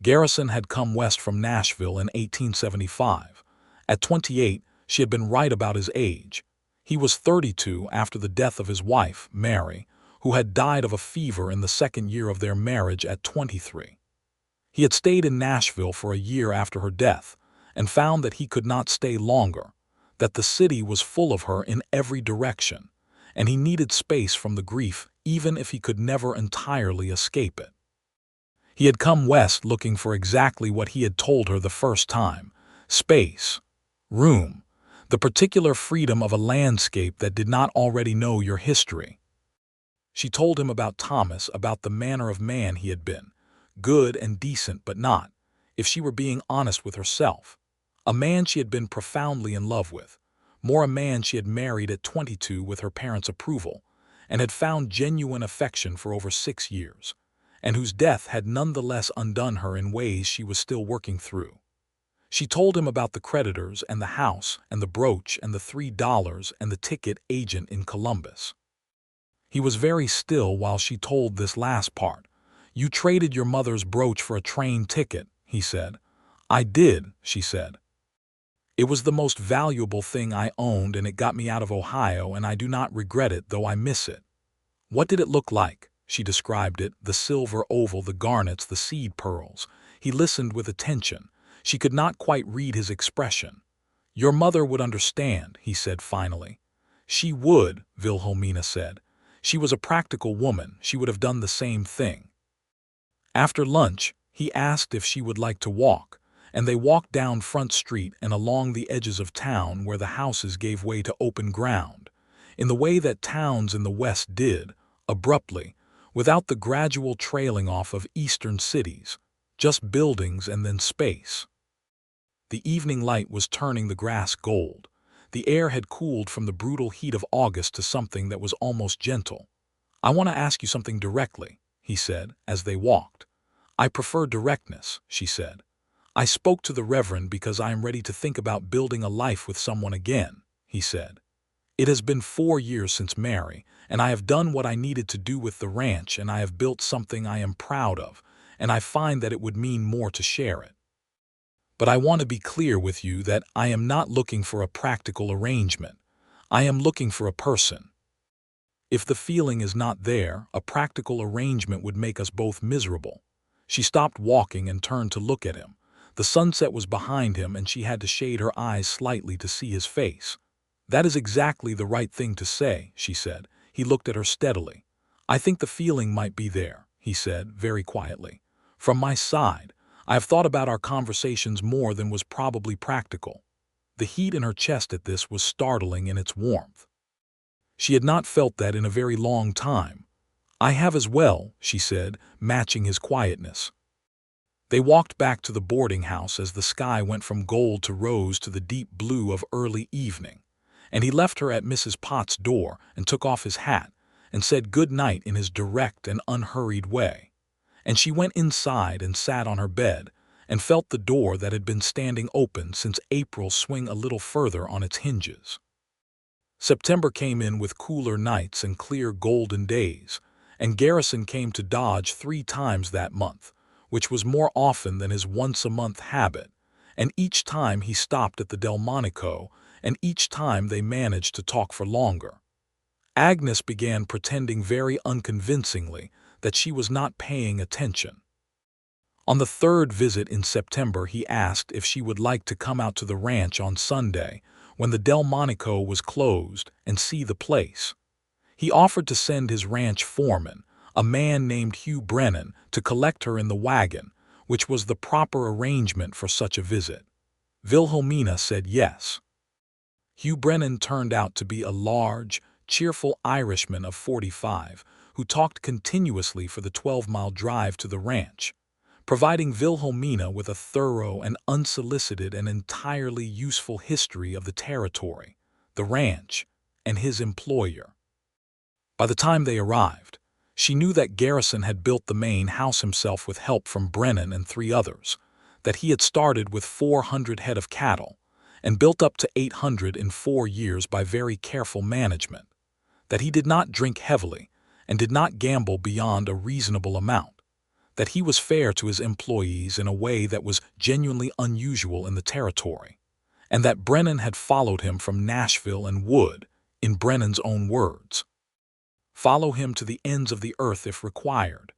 Garrison had come west from Nashville in 1875. At 28, she had been right about his age. He was 32 after the death of his wife, Mary, who had died of a fever in the second year of their marriage at 23. He had stayed in Nashville for a year after her death and found that he could not stay longer, that the city was full of her in every direction, and he needed space from the grief even if he could never entirely escape it. He had come west looking for exactly what he had told her the first time: space, room, the particular freedom of a landscape that did not already know your history. She told him about Thomas, about the manner of man he had been, good and decent but not, if she were being honest with herself, a man she had been profoundly in love with, more a man she had married at 22 with her parents' approval, and had found genuine affection for over 6 years, and whose death had nonetheless undone her in ways she was still working through. She told him about the creditors and the house and the brooch and the $3 and the ticket agent in Columbus. He was very still while she told this last part. "You traded your mother's brooch for a train ticket," he said. "I did," she said. "It was the most valuable thing I owned, and it got me out of Ohio, and I do not regret it, though I miss it." "What did it look like?" She described it, the silver oval, the garnets, the seed pearls. He listened with attention. She could not quite read his expression. "Your mother would understand," he said finally. "She would," Wilhelmina said. "She was a practical woman. She would have done the same thing." After lunch, he asked if she would like to walk, and they walked down Front Street and along the edges of town where the houses gave way to open ground, in the way that towns in the West did, abruptly, without the gradual trailing off of eastern cities, just buildings and then space. The evening light was turning the grass gold. The air had cooled from the brutal heat of August to something that was almost gentle. "I want to ask you something directly," he said, as they walked. "I prefer directness," she said. "I spoke to the Reverend because I am ready to think about building a life with someone again," he said. "It has been 4 years since Mary, and I have done what I needed to do with the ranch, and I have built something I am proud of, and I find that it would mean more to share it. But I want to be clear with you that I am not looking for a practical arrangement. I am looking for a person. If the feeling is not there, a practical arrangement would make us both miserable." She stopped walking and turned to look at him. The sunset was behind him, and she had to shade her eyes slightly to see his face. "That is exactly the right thing to say," she said. He looked at her steadily. "I think the feeling might be there," he said, very quietly. "From my side, I have thought about our conversations more than was probably practical." The heat in her chest at this was startling in its warmth. She had not felt that in a very long time. "I have as well," she said, matching his quietness. They walked back to the boarding house as the sky went from gold to rose to the deep blue of early evening, and he left her at Mrs. Potts' door and took off his hat and said good night in his direct and unhurried way. And she went inside and sat on her bed and felt the door that had been standing open since April swing a little further on its hinges. September came in with cooler nights and clear golden days, and Garrison came to Dodge 3 times that month, which was more often than his once-a-month habit, and each time he stopped at the Delmonico, and each time they managed to talk for longer. Agnes began pretending very unconvincingly that she was not paying attention. On the third visit in September, he asked if she would like to come out to the ranch on Sunday, when the Delmonico was closed, and see the place. He offered to send his ranch foreman, a man named Hugh Brennan, to collect her in the wagon, which was the proper arrangement for such a visit. Wilhelmina said yes. Hugh Brennan turned out to be a large, cheerful Irishman of 45, who talked continuously for the 12-mile drive to the ranch, providing Wilhelmina with a thorough and unsolicited and entirely useful history of the territory, the ranch, and his employer. By the time they arrived, she knew that Garrison had built the main house himself with help from Brennan and 3 others, that he had started with 400 head of cattle and built up to 800 in 4 years by very careful management, that he did not drink heavily and did not gamble beyond a reasonable amount, that he was fair to his employees in a way that was genuinely unusual in the territory, and that Brennan had followed him from Nashville and would, in Brennan's own words, follow him to the ends of the earth if required.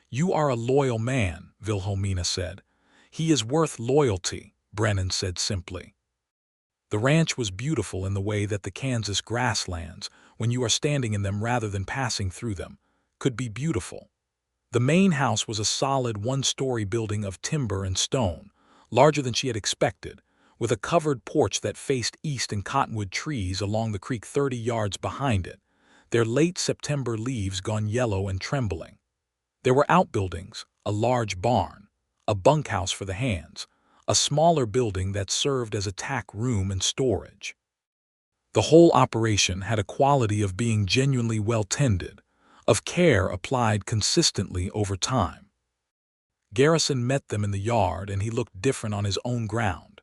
"You are a loyal man," Wilhelmina said. "He is worth loyalty," Brennan said simply. The ranch was beautiful in the way that the Kansas grasslands, when you are standing in them rather than passing through them, could be beautiful. The main house was a solid 1-story building of timber and stone, larger than she had expected, with a covered porch that faced east and cottonwood trees along the creek 30 yards behind it, their late September leaves gone yellow and trembling. There were outbuildings, a large barn, a bunkhouse for the hands, a smaller building that served as a tack room and storage. The whole operation had a quality of being genuinely well tended, of care applied consistently over time. Garrison met them in the yard, and he looked different on his own ground.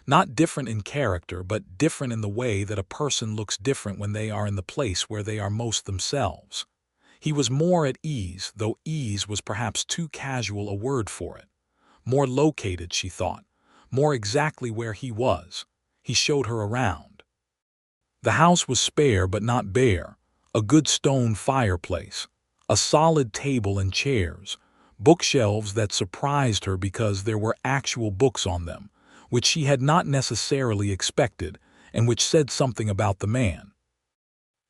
Not different in character, but different in the way that a person looks different when they are in the place where they are most themselves. He was more at ease, though ease was perhaps too casual a word for it. More located, she thought, more exactly where he was. He showed her around. The house was spare but not bare, a good stone fireplace, a solid table and chairs, bookshelves that surprised her because there were actual books on them, which she had not necessarily expected and which said something about the man.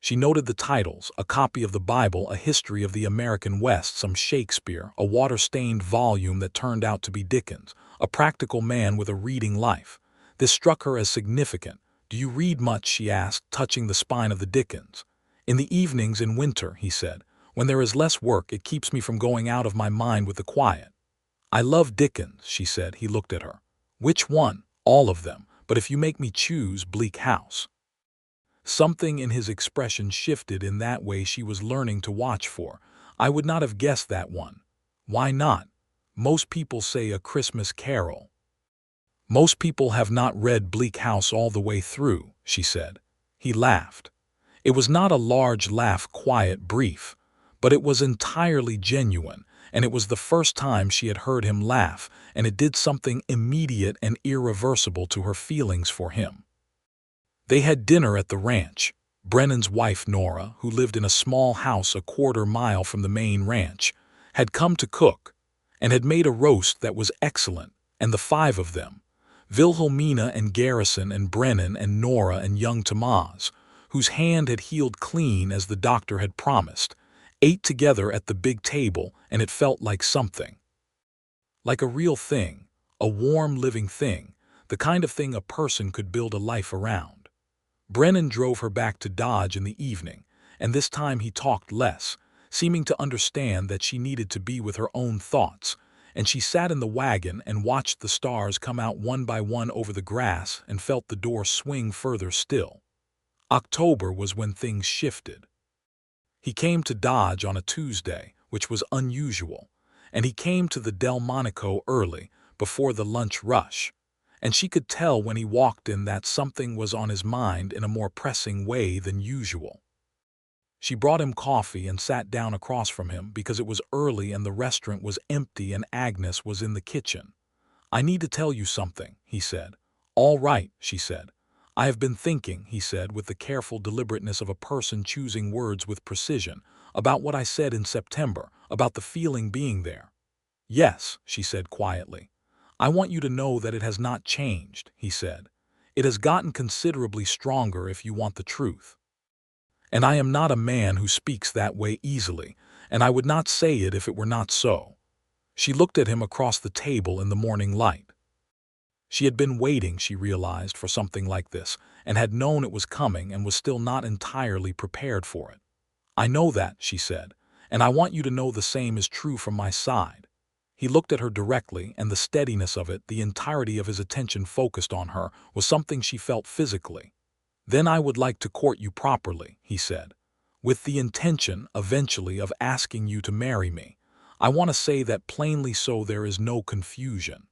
She noted the titles: a copy of the Bible, a history of the American West, some Shakespeare, a water-stained volume that turned out to be Dickens, a practical man with a reading life. This struck her as significant. "Do you read much?" she asked, touching the spine of the Dickens. "In the evenings in winter," he said. "When there is less work, it keeps me from going out of my mind with the quiet." "I love Dickens," she said. He looked at her. "Which one?" "All of them, but if you make me choose, Bleak House." Something in his expression shifted in that way she was learning to watch for. "I would not have guessed that one." "Why not?" "Most people say A Christmas Carol." "Most people have not read Bleak House all the way through," she said. He laughed. It was not a large laugh, quiet, brief, but it was entirely genuine, and it was the first time she had heard him laugh, and it did something immediate and irreversible to her feelings for him. They had dinner at the ranch. Brennan's wife, Nora, who lived in a small house a quarter-mile from the main ranch, had come to cook, and had made a roast that was excellent, and the 5 of them, Wilhelmina and Garrison and Brennan and Nora and young Tamaz, whose hand had healed clean as the doctor had promised, ate together at the big table, and it felt like something. Like a real thing, a warm, living thing, the kind of thing a person could build a life around. Brennan drove her back to Dodge in the evening, and this time he talked less, seeming to understand that she needed to be with her own thoughts, and she sat in the wagon and watched the stars come out one by one over the grass and felt the door swing further still. October was when things shifted. He came to Dodge on a Tuesday, which was unusual, and he came to the Delmonico early, before the lunch rush, and she could tell when he walked in that something was on his mind in a more pressing way than usual. She brought him coffee and sat down across from him because it was early and the restaurant was empty and Agnes was in the kitchen. "I need to tell you something," he said. "All right," she said. "I have been thinking," he said with the careful deliberateness of a person choosing words with precision, "about what I said in September, about the feeling being there. "Yes," she said quietly. "I want you to know that it has not changed," he said. "It has gotten considerably stronger if you want the truth. And I am not a man who speaks that way easily, and I would not say it if it were not so." She looked at him across the table in the morning light. She had been waiting, she realized, for something like this, and had known it was coming and was still not entirely prepared for it. "I know that," she said, "and I want you to know the same is true from my side." He looked at her directly, and the steadiness of it, the entirety of his attention focused on her, was something she felt physically. "Then I would like to court you properly," he said, "with the intention, eventually, of asking you to marry me. I want to say that plainly so there is no confusion."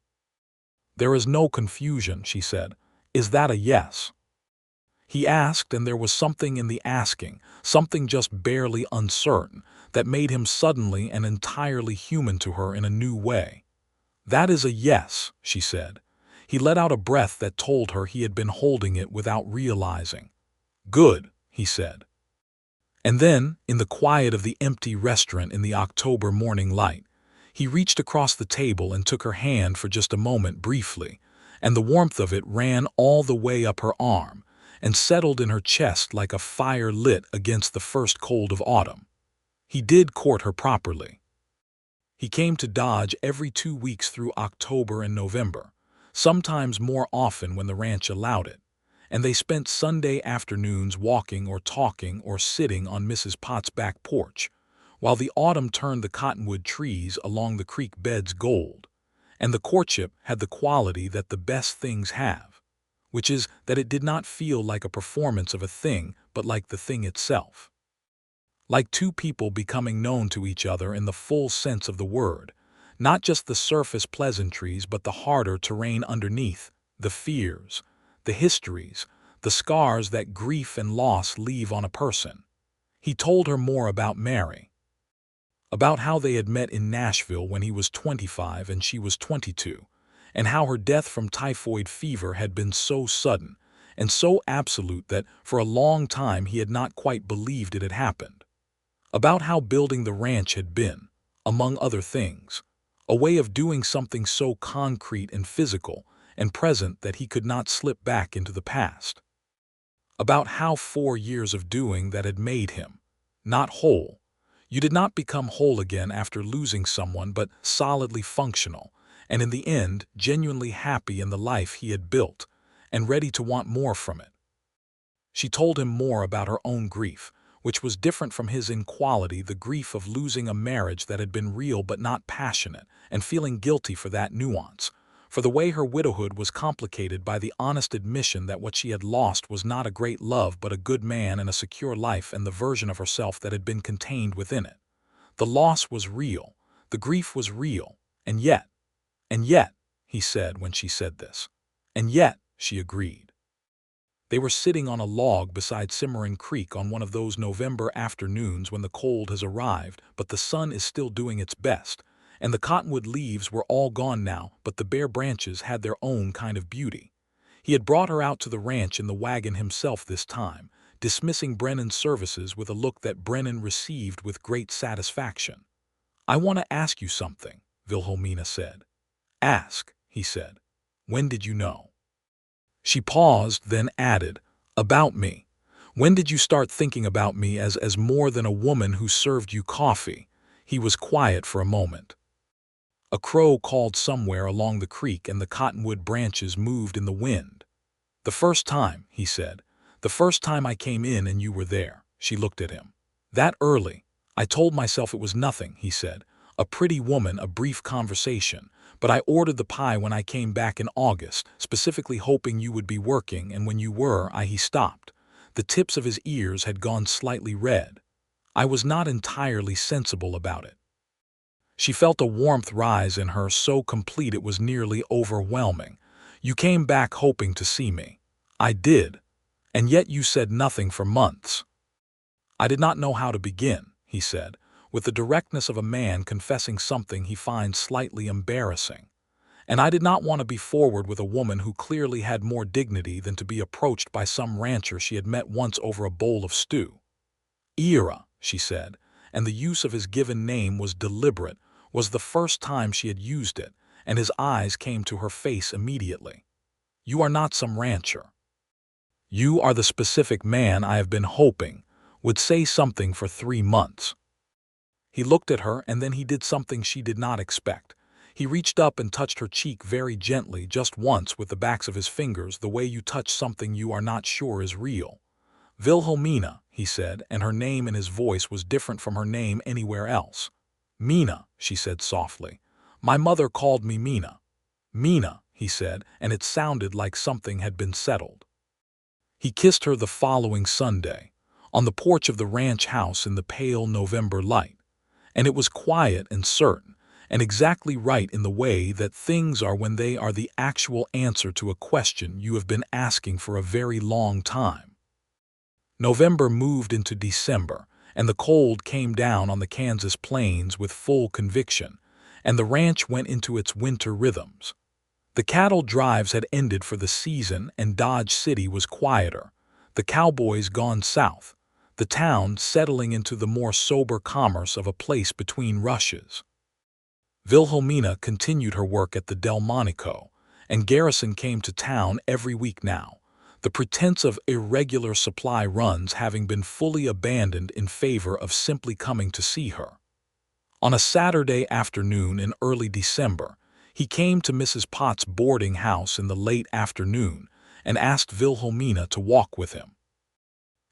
"There is no confusion," she said. "Is that a yes?" He asked, and there was something in the asking, something just barely uncertain, that made him suddenly and entirely human to her in a new way. "That is a yes," she said. He let out a breath that told her he had been holding it without realizing. "Good," he said. And then, in the quiet of the empty restaurant in the October morning light, he reached across the table and took her hand for just a moment briefly, and the warmth of it ran all the way up her arm and settled in her chest like a fire lit against the first cold of autumn. He did court her properly. He came to Dodge every 2 weeks through October and November, sometimes more often when the ranch allowed it, and they spent Sunday afternoons walking or talking or sitting on Mrs. Potts' back porch, while the autumn turned the cottonwood trees along the creek beds gold, and the courtship had the quality that the best things have, which is that it did not feel like a performance of a thing, but like the thing itself. Like two people becoming known to each other in the full sense of the word, not just the surface pleasantries but the harder terrain underneath, the fears, the histories, the scars that grief and loss leave on a person. He told her more about Mary, about how they had met in Nashville when he was 25 and she was 22, and how her death from typhoid fever had been so sudden and so absolute that for a long time he had not quite believed it had happened. About how building the ranch had been, among other things, a way of doing something so concrete and physical and present that he could not slip back into the past. About how 4 years of doing that had made him, not whole. You did not become whole again after losing someone, but solidly functional, and in the end genuinely happy in the life he had built, and ready to want more from it. She told him more about her own grief, which was different from his in quality, the grief of losing a marriage that had been real but not passionate, and feeling guilty for that nuance, for the way her widowhood was complicated by the honest admission that what she had lost was not a great love but a good man and a secure life and the version of herself that had been contained within it. The loss was real, the grief was real, and yet, he said when she said this. And yet, she agreed. They were sitting on a log beside Cimarron Creek on one of those November afternoons when the cold has arrived, but the sun is still doing its best, and the cottonwood leaves were all gone now, but the bare branches had their own kind of beauty. He had brought her out to the ranch in the wagon himself this time, dismissing Brennan's services with a look that Brennan received with great satisfaction. "I want to ask you something," Wilhelmina said. "Ask," he said. "When did you know?" She paused, then added, "About me. When did you start thinking about me as more than a woman who served you coffee?" He was quiet for a moment. A crow called somewhere along the creek and the cottonwood branches moved in the wind. "The first time," he said. "The first time I came in and you were there." She looked at him. "That early. I told myself it was nothing," he said. "A pretty woman, a brief conversation. But I ordered the pie when I came back in August, specifically hoping you would be working, and when you were, he stopped. The tips of his ears had gone slightly red. I was not entirely sensible about it." She felt a warmth rise in her so complete it was nearly overwhelming. "You came back hoping to see me." "I did. And yet you said nothing for months." "I did not know how to begin," he said, with the directness of a man confessing something he finds slightly embarrassing. "And I did not want to be forward with a woman who clearly had more dignity than to be approached by some rancher she had met once over a bowl of stew." "Ira," she said, and the use of his given name was deliberate, was the first time she had used it, and his eyes came to her face immediately. "You are not some rancher. You are the specific man I have been hoping would say something for 3 months." He looked at her, and then he did something she did not expect. He reached up and touched her cheek very gently, just once, with the backs of his fingers, the way you touch something you are not sure is real. "Wilhelmina," he said, and her name in his voice was different from her name anywhere else. "Mina," she said softly. "My mother called me Mina." "Mina," he said, and it sounded like something had been settled. He kissed her the following Sunday, on the porch of the ranch house in the pale November light. And it was quiet and certain, and exactly right in the way that things are when they are the actual answer to a question you have been asking for a very long time. November moved into December, and the cold came down on the Kansas plains with full conviction, and the ranch went into its winter rhythms. The cattle drives had ended for the season, and Dodge City was quieter, the cowboys gone south, the town settling into the more sober commerce of a place between rushes. Wilhelmina continued her work at the Delmonico, and Garrison came to town every week now, the pretense of irregular supply runs having been fully abandoned in favor of simply coming to see her. On a Saturday afternoon in early December, he came to Mrs. Potts' boarding house in the late afternoon and asked Wilhelmina to walk with him.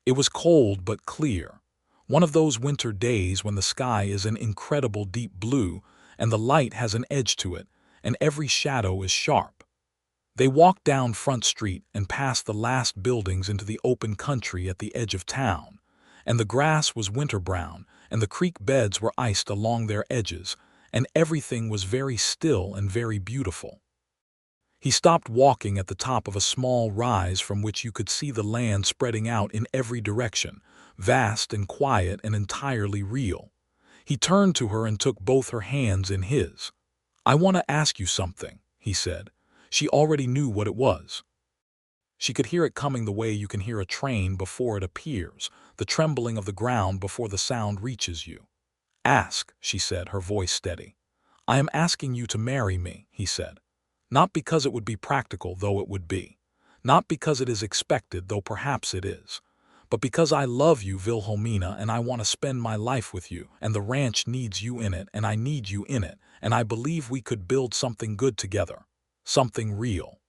It was cold but clear, one of those winter days when the sky is an incredible deep blue and the light has an edge to it and every shadow is sharp. They walked down Front Street and past the last buildings into the open country at the edge of town, and the grass was winter brown and the creek beds were iced along their edges, and everything was very still and very beautiful. He stopped walking at the top of a small rise from which you could see the land spreading out in every direction, vast and quiet and entirely real. He turned to her and took both her hands in his. "I want to ask you something," he said. She already knew what it was. She could hear it coming the way you can hear a train before it appears, the trembling of the ground before the sound reaches you. "Ask," she said, her voice steady. "I am asking you to marry me," he said. "Not because it would be practical, though it would be. Not because it is expected, though perhaps it is. But because I love you, Wilhelmina, and I want to spend my life with you, and the ranch needs you in it, and I need you in it, and I believe we could build something good together. Something real."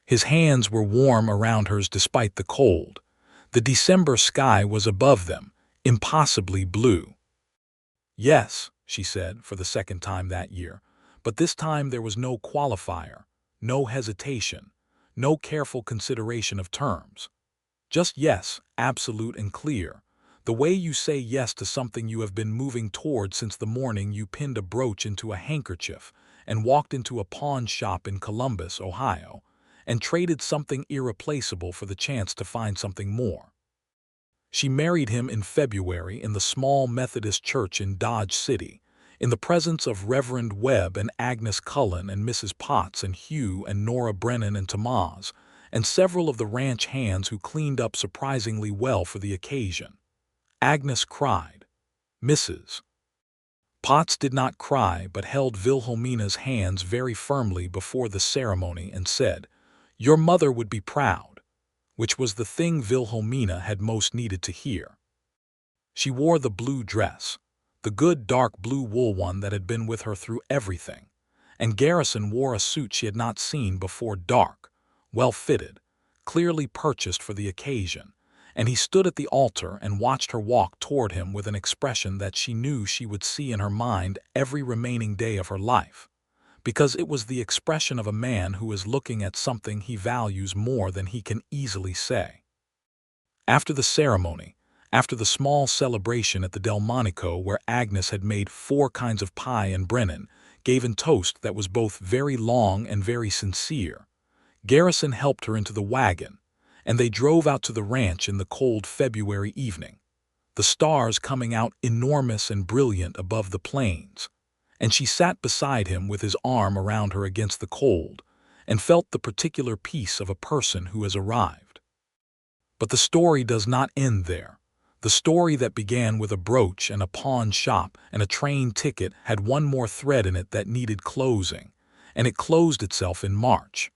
His hands were warm around hers despite the cold. The December sky was above them, impossibly blue. "Yes," she said, for the second time that year, but this time there was no qualifier, no hesitation, no careful consideration of terms. Just yes, absolute and clear, the way you say yes to something you have been moving toward since the morning you pinned a brooch into a handkerchief and walked into a pawn shop in Columbus, Ohio, and traded something irreplaceable for the chance to find something more. She married him in February in the small Methodist church in Dodge City, in the presence of Reverend Webb and Agnes Cullen and Mrs. Potts and Hugh and Nora Brennan and Tamaz, and several of the ranch hands who cleaned up surprisingly well for the occasion. Agnes cried. Mrs. Potts did not cry but held Wilhelmina's hands very firmly before the ceremony and said, "Your mother would be proud," which was the thing Wilhelmina had most needed to hear. She wore the blue dress, the good dark blue wool one that had been with her through everything, and Garrison wore a suit she had not seen before, dark, well-fitted, clearly purchased for the occasion, and he stood at the altar and watched her walk toward him with an expression that she knew she would see in her mind every remaining day of her life, because it was the expression of a man who is looking at something he values more than he can easily say. After the ceremony, after the small celebration at the Delmonico where Agnes had made 4 kinds of pie and Brennan gave in toast that was both very long and very sincere, Garrison helped her into the wagon, and they drove out to the ranch in the cold February evening, the stars coming out enormous and brilliant above the plains, and she sat beside him with his arm around her against the cold and felt the particular peace of a person who has arrived. But the story does not end there. The story that began with a brooch and a pawn shop and a train ticket had one more thread in it that needed closing, and it closed itself in March.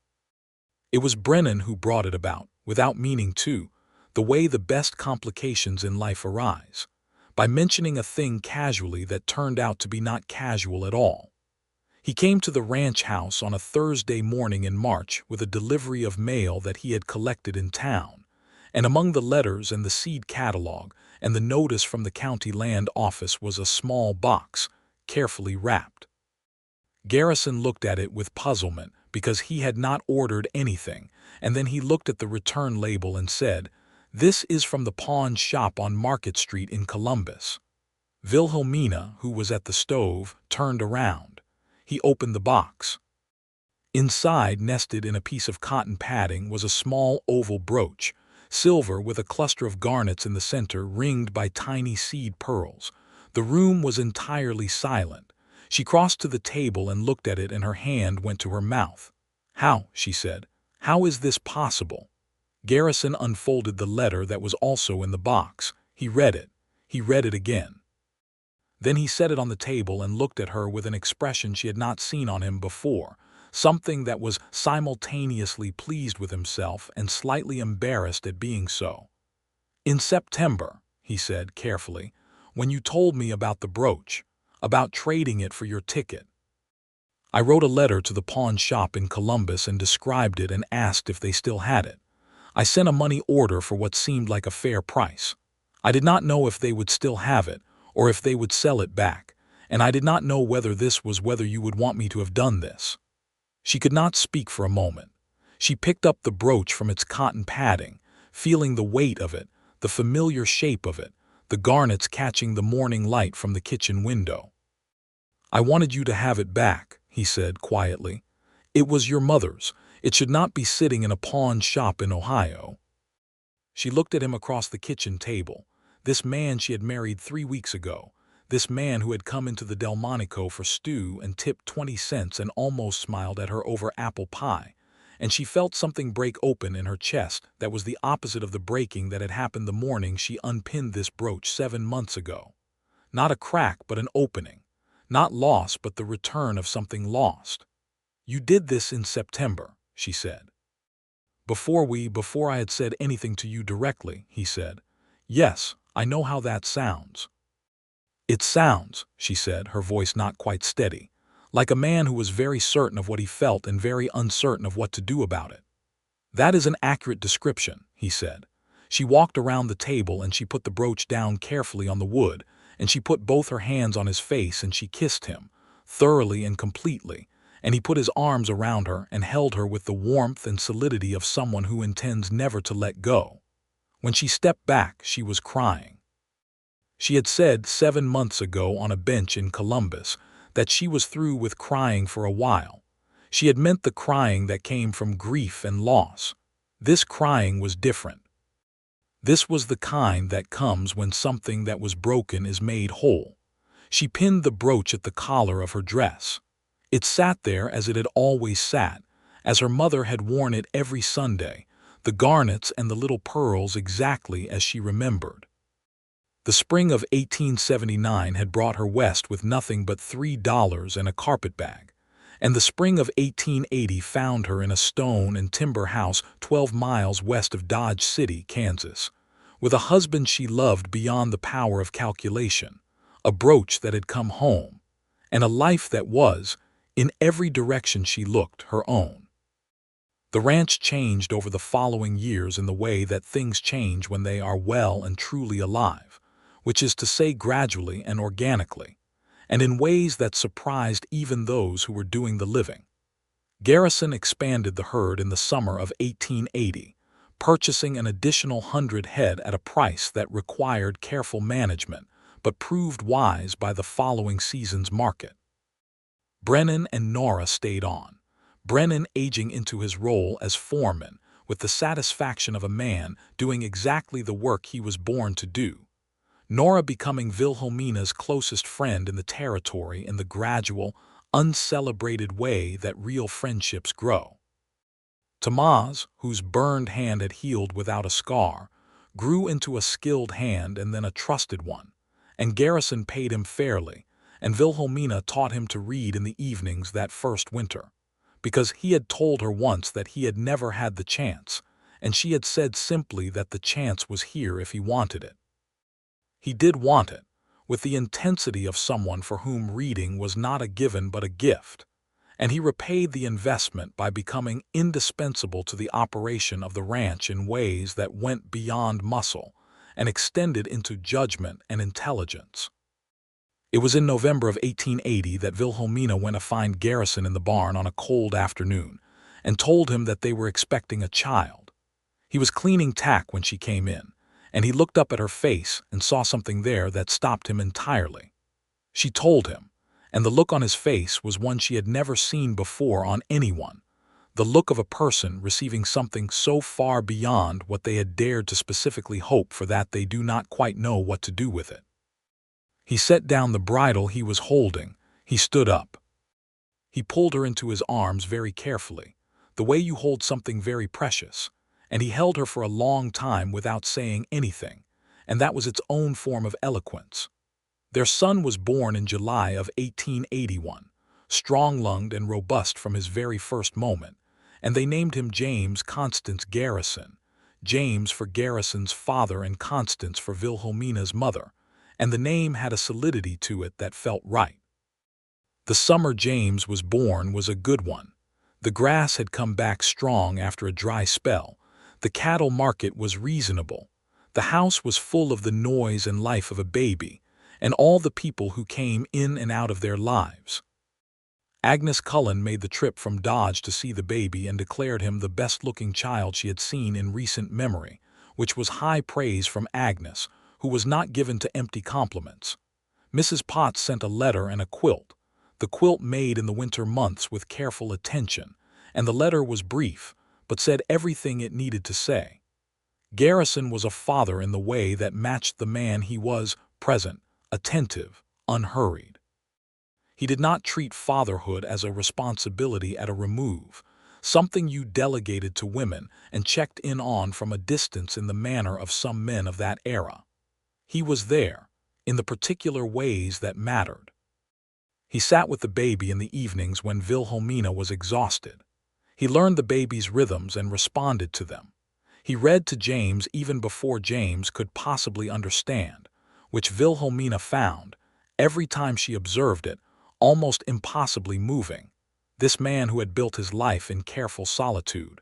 It was Brennan who brought it about, without meaning to, the way the best complications in life arise, by mentioning a thing casually that turned out to be not casual at all. He came to the ranch house on a Thursday morning in March with a delivery of mail that he had collected in town, and among the letters and the seed catalog and the notice from the county land office was a small box, carefully wrapped. Garrison looked at it with puzzlement because he had not ordered anything, and then he looked at the return label and said, "This is from the pawn shop on Market Street in Columbus." Wilhelmina, who was at the stove, turned around. He opened the box. Inside, nested in a piece of cotton padding, was a small oval brooch, silver with a cluster of garnets in the center ringed by tiny seed pearls. The room was entirely silent. She crossed to the table and looked at it, and her hand went to her mouth. "How?" she said. "How is this possible?" Garrison unfolded the letter that was also in the box. He read it. He read it again. Then he set it on the table and looked at her with an expression she had not seen on him before, something that was simultaneously pleased with himself and slightly embarrassed at being so. "In September," he said carefully, "when you told me about the brooch, about trading it for your ticket. I wrote a letter to the pawn shop in Columbus and described it and asked if they still had it. I sent a money order for what seemed like a fair price. I did not know if they would still have it or if they would sell it back, and I did not know whether you would want me to have done this." She could not speak for a moment. She picked up the brooch from its cotton padding, feeling the weight of it, the familiar shape of it, the garnets catching the morning light from the kitchen window. "I wanted you to have it back," he said quietly. "It was your mother's. It should not be sitting in a pawn shop in Ohio." She looked at him across the kitchen table. This man she had married 3 weeks ago. This man who had come into the Delmonico for stew and tipped 20 cents and almost smiled at her over apple pie. And she felt something break open in her chest that was the opposite of the breaking that had happened the morning she unpinned this brooch 7 months ago. Not a crack, but an opening. Not loss, but the return of something lost. "You did this in September," she said. Before I had said anything to you directly," he said. "Yes, I know how that sounds." "It sounds," she said, her voice not quite steady, "like a man who was very certain of what he felt and very uncertain of what to do about it." "That is an accurate description," he said. She walked around the table and she put the brooch down carefully on the wood, and she put both her hands on his face and she kissed him, thoroughly and completely, and he put his arms around her and held her with the warmth and solidity of someone who intends never to let go. When she stepped back, she was crying. She had said 7 months ago on a bench in Columbus that she was through with crying for a while. She had meant the crying that came from grief and loss. This crying was different. This was the kind that comes when something that was broken is made whole. She pinned the brooch at the collar of her dress. It sat there as it had always sat, as her mother had worn it every Sunday, the garnets and the little pearls exactly as she remembered. The spring of 1879 had brought her west with nothing but $3 and a carpetbag, and the spring of 1880 found her in a stone and timber house 12 miles west of Dodge City, Kansas, with a husband she loved beyond the power of calculation, a brooch that had come home, and a life that was, in every direction she looked, her own. The ranch changed over the following years in the way that things change when they are well and truly alive, which is to say gradually and organically, and in ways that surprised even those who were doing the living. Garrison expanded the herd in the summer of 1880, purchasing an additional 100 head at a price that required careful management, but proved wise by the following season's market. Brennan and Nora stayed on, Brennan aging into his role as foreman with the satisfaction of a man doing exactly the work he was born to do, Nora becoming Wilhelmina's closest friend in the territory in the gradual, uncelebrated way that real friendships grow. Tamaz, whose burned hand had healed without a scar, grew into a skilled hand and then a trusted one, and Garrison paid him fairly, and Wilhelmina taught him to read in the evenings that first winter, because he had told her once that he had never had the chance, and she had said simply that the chance was here if he wanted it. He did want it, with the intensity of someone for whom reading was not a given but a gift, and he repaid the investment by becoming indispensable to the operation of the ranch in ways that went beyond muscle and extended into judgment and intelligence. It was in November of 1880 that Wilhelmina went to find Garrison in the barn on a cold afternoon and told him that they were expecting a child. He was cleaning tack when she came in, and he looked up at her face and saw something there that stopped him entirely. She told him, and the look on his face was one she had never seen before on anyone, the look of a person receiving something so far beyond what they had dared to specifically hope for that they do not quite know what to do with it. He set down the bridle he was holding. He stood up. He pulled her into his arms very carefully, the way you hold something very precious, and he held her for a long time without saying anything, and that was its own form of eloquence. Their son was born in July of 1881, strong-lunged and robust from his very first moment, and they named him James Constance Garrison, James for Garrison's father and Constance for Wilhelmina's mother, and the name had a solidity to it that felt right. The summer James was born was a good one. The grass had come back strong after a dry spell. The cattle market was reasonable. The house was full of the noise and life of a baby, and all the people who came in and out of their lives. Agnes Cullen made the trip from Dodge to see the baby and declared him the best-looking child she had seen in recent memory, which was high praise from Agnes, who was not given to empty compliments. Mrs. Potts sent a letter and a quilt, the quilt made in the winter months with careful attention, and the letter was brief, but said everything it needed to say. Garrison was a father in the way that matched the man he was, present, attentive, unhurried. He did not treat fatherhood as a responsibility at a remove, something you delegated to women and checked in on from a distance in the manner of some men of that era. He was there, in the particular ways that mattered. He sat with the baby in the evenings when Wilhelmina was exhausted. He learned the baby's rhythms and responded to them. He read to James even before James could possibly understand, which Wilhelmina found, every time she observed it, almost impossibly moving. This man who had built his life in careful solitude,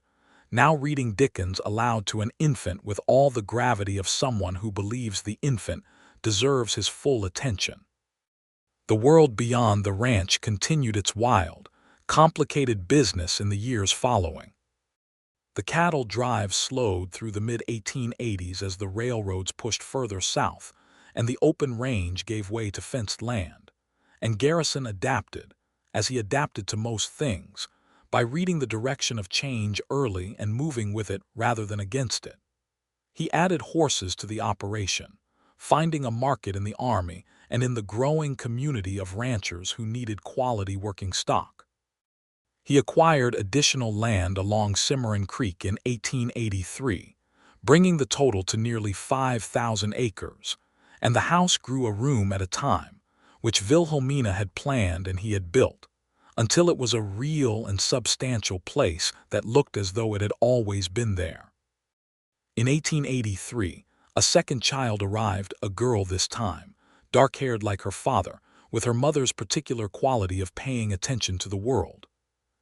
now reading Dickens aloud to an infant with all the gravity of someone who believes the infant deserves his full attention. The world beyond the ranch continued its wild, complicated business in the years following. The cattle drive slowed through the mid-1880s as the railroads pushed further south, and the open range gave way to fenced land. And Garrison adapted, as he adapted to most things, by reading the direction of change early and moving with it rather than against it. He added horses to the operation, finding a market in the army and in the growing community of ranchers who needed quality working stock. He acquired additional land along Cimarron Creek in 1883, bringing the total to nearly 5,000 acres, and the house grew a room at a time, which Wilhelmina had planned and he had built, until it was a real and substantial place that looked as though it had always been there. In 1883, a second child arrived, a girl this time, dark-haired like her father, with her mother's particular quality of paying attention to the world.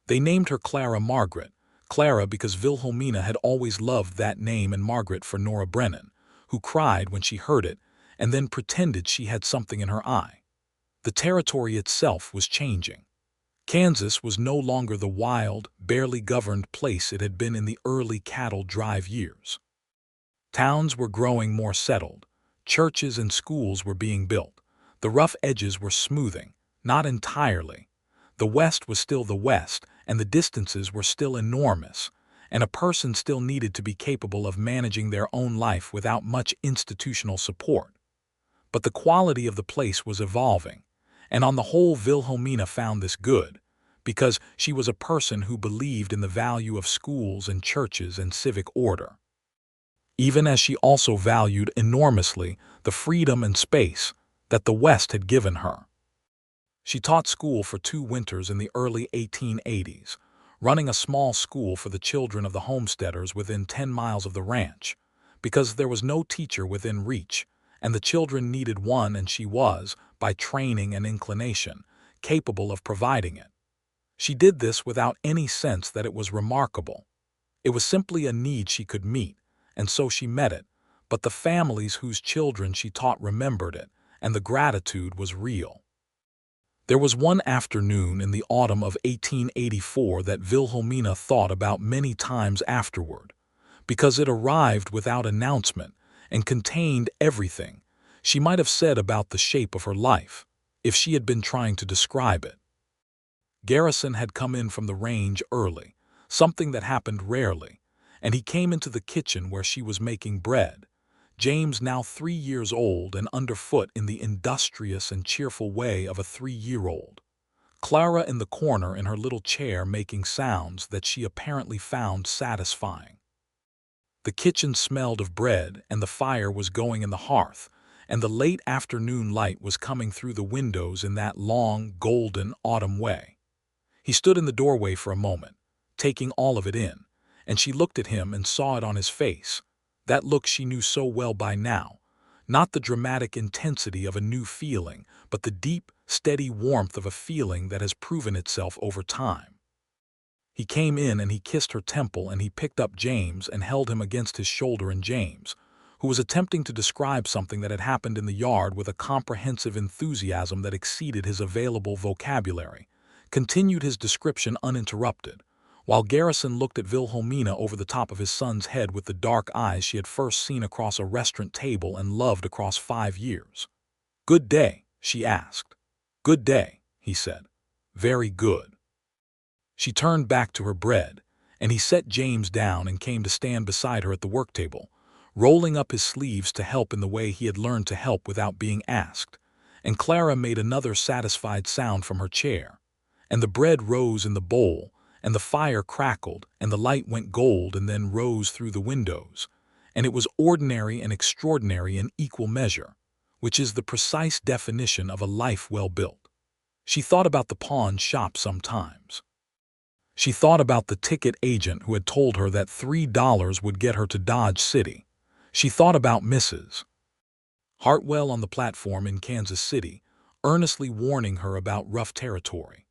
They named her Clara Margaret, Clara because Wilhelmina had always loved that name, and Margaret for Nora Brennan, who cried when she heard it and then pretended she had something in her eye. The territory itself was changing. Kansas was no longer the wild, barely governed place it had been in the early cattle drive years. Towns were growing more settled. Churches and schools were being built. The rough edges were smoothing, not entirely. The West was still the West, and the distances were still enormous, and a person still needed to be capable of managing their own life without much institutional support. But the quality of the place was evolving, and on the whole Wilhelmina found this good, because she was a person who believed in the value of schools and churches and civic order. even as she also valued enormously the freedom and space that the West had given her. She taught school for 2 winters in the early 1880s, running a small school for the children of the homesteaders within 10 miles of the ranch, because there was no teacher within reach, and the children needed one, and she was, by training and inclination, capable of providing it. She did this without any sense that it was remarkable. It was simply a need she could meet, and so she met it, but the families whose children she taught remembered it, and the gratitude was real. There was one afternoon in the autumn of 1884 that Wilhelmina thought about many times afterward, because it arrived without announcement and contained everything she might have said about the shape of her life, if she had been trying to describe it. Garrison had come in from the range early, something that happened rarely, and he came into the kitchen where she was making bread. James, now 3 years old and underfoot in the industrious and cheerful way of a 3-year-old. Clara in the corner in her little chair making sounds that she apparently found satisfying. The kitchen smelled of bread, and the fire was going in the hearth, and the late afternoon light was coming through the windows in that long, golden autumn way. He stood in the doorway for a moment, taking all of it in, and she looked at him and saw it on his face, that look she knew so well by now, not the dramatic intensity of a new feeling, but the deep, steady warmth of a feeling that has proven itself over time. He came in and he kissed her temple, and he picked up James and held him against his shoulder, and James, who was attempting to describe something that had happened in the yard with a comprehensive enthusiasm that exceeded his available vocabulary, continued his description uninterrupted, while Garrison looked at Wilhelmina over the top of his son's head with the dark eyes she had first seen across a restaurant table and loved across 5 years. "Good day," she asked. "Good day," he said. "Very good." She turned back to her bread, and he set James down and came to stand beside her at the work table, rolling up his sleeves to help in the way he had learned to help without being asked, and Clara made another satisfied sound from her chair, and the bread rose in the bowl, and the fire crackled, and the light went gold and then rose through the windows, and it was ordinary and extraordinary in equal measure, which is the precise definition of a life well built. She thought about the pawn shop sometimes. She thought about the ticket agent who had told her that $3 would get her to Dodge City. She thought about Mrs. Hartwell on the platform in Kansas City, earnestly warning her about rough territory.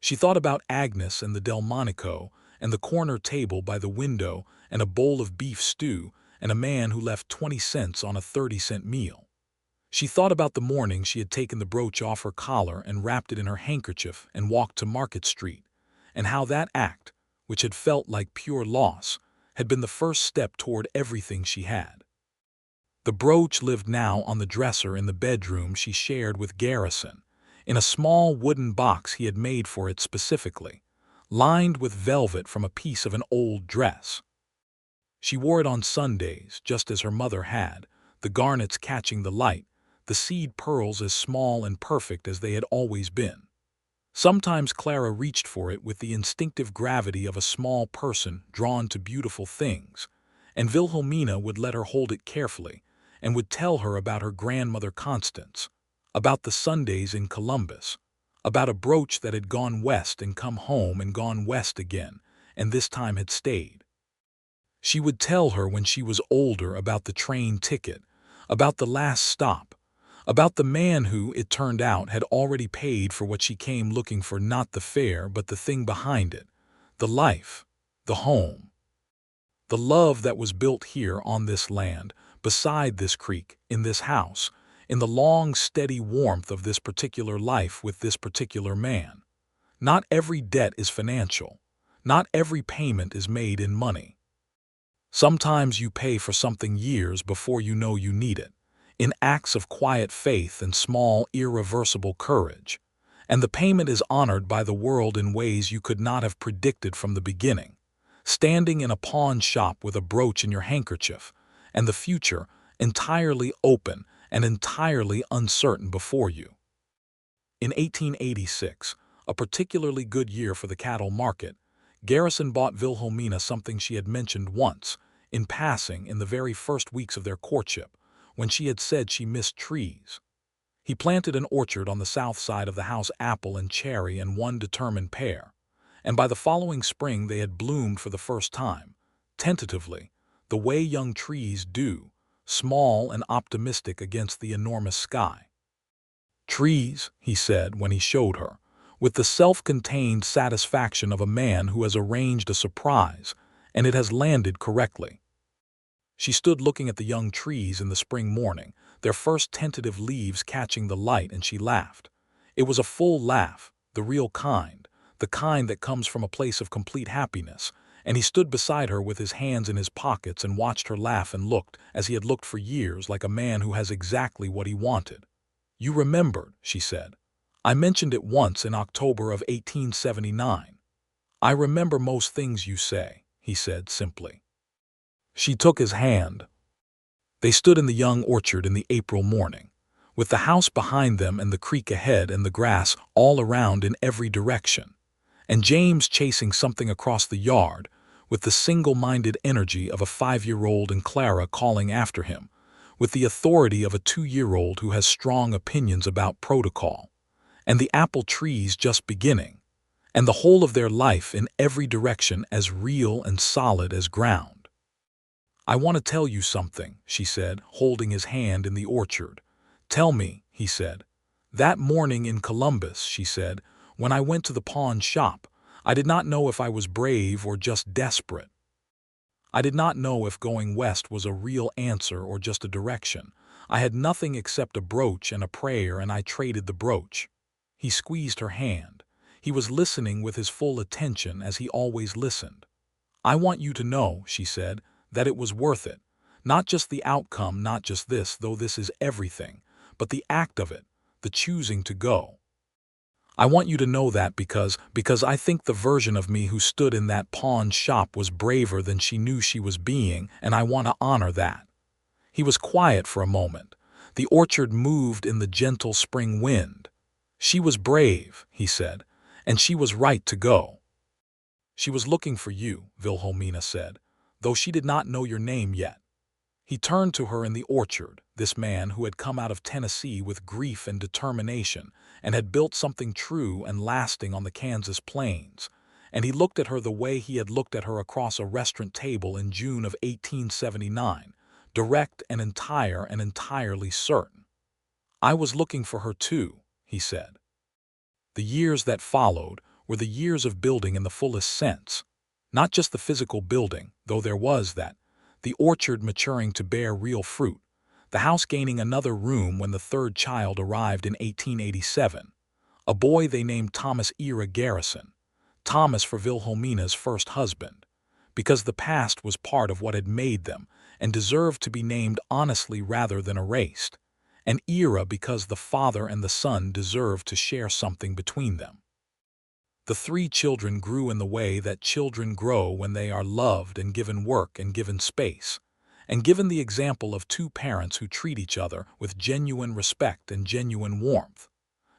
She thought about Agnes and the Delmonico and the corner table by the window and a bowl of beef stew and a man who left 20 cents on a 30-cent meal. She thought about the morning she had taken the brooch off her collar and wrapped it in her handkerchief and walked to Market Street, and how that act, which had felt like pure loss, had been the first step toward everything she had. The brooch lived now on the dresser in the bedroom she shared with Garrison, in a small wooden box he had made for it specifically, lined with velvet from a piece of an old dress. She wore it on Sundays, just as her mother had, the garnets catching the light, the seed pearls as small and perfect as they had always been. Sometimes Clara reached for it with the instinctive gravity of a small person drawn to beautiful things, and Wilhelmina would let her hold it carefully and would tell her about her grandmother Constance, about the Sundays in Columbus, about a brooch that had gone west and come home and gone west again, and this time had stayed. She would tell her when she was older about the train ticket, about the last stop, about the man who, it turned out, had already paid for what she came looking for, not the fare but the thing behind it, the life, the home. The love that was built here on this land, beside this creek, in this house, in the long, steady warmth of this particular life with this particular man. Not every debt is financial. Not every payment is made in money. Sometimes you pay for something years before you know you need it, in acts of quiet faith and small, irreversible courage, and the payment is honored by the world in ways you could not have predicted from the beginning, standing in a pawn shop with a brooch in your handkerchief, and the future entirely open and entirely uncertain before you. In 1886, a particularly good year for the cattle market, Garrison bought Wilhelmina something she had mentioned once, in passing in the very first weeks of their courtship, when she had said she missed trees. He planted an orchard on the south side of the house, apple and cherry and one determined pear, and by the following spring they had bloomed for the first time, tentatively, the way young trees do, small and optimistic against the enormous sky. "Trees," he said when he showed her, with the self-contained satisfaction of a man who has arranged a surprise, and it has landed correctly. She stood looking at the young trees in the spring morning, their first tentative leaves catching the light, and she laughed. It was a full laugh, the real kind, the kind that comes from a place of complete happiness, and he stood beside her with his hands in his pockets and watched her laugh and looked, as he had looked for years, like a man who has exactly what he wanted. "You remembered," she said. "I mentioned it once in October of 1879. I remember most things you say," he said simply. She took his hand. They stood in the young orchard in the April morning, with the house behind them and the creek ahead and the grass all around in every direction, and James chasing something across the yard with the single-minded energy of a 5-year-old and Clara calling after him, with the authority of a 2-year-old who has strong opinions about protocol, and the apple trees just beginning, and the whole of their life in every direction as real and solid as ground. "I want to tell you something," she said, holding his hand in the orchard. "Tell me," he said. "That morning in Columbus," she said, "when I went to the pawn shop, I did not know if I was brave or just desperate. I did not know if going west was a real answer or just a direction. I had nothing except a brooch and a prayer, and I traded the brooch." He squeezed her hand. He was listening with his full attention, as he always listened. "I want you to know," she said, "that it was worth it. Not just the outcome, not just this, though this is everything, but the act of it, the choosing to go. I want you to know that because I think the version of me who stood in that pawn shop was braver than she knew she was being, and I want to honor that." He was quiet for a moment. The orchard moved in the gentle spring wind. "She was brave," he said, "and she was right to go." "She was looking for you," Wilhelmina said, "though she did not know your name yet." He turned to her in the orchard, this man who had come out of Tennessee with grief and determination and had built something true and lasting on the Kansas plains, and he looked at her the way he had looked at her across a restaurant table in June of 1879, direct and entire and entirely certain. "I was looking for her too," he said. The years that followed were the years of building in the fullest sense. Not just the physical building, though there was that, the orchard maturing to bear real fruit, the house gaining another room when the third child arrived in 1887, a boy they named Thomas Ira Garrison, Thomas for Wilhelmina's first husband, because the past was part of what had made them and deserved to be named honestly rather than erased, and Ira because the father and the son deserved to share something between them. The 3 children grew in the way that children grow when they are loved and given work and given space, and given the example of 2 parents who treat each other with genuine respect and genuine warmth.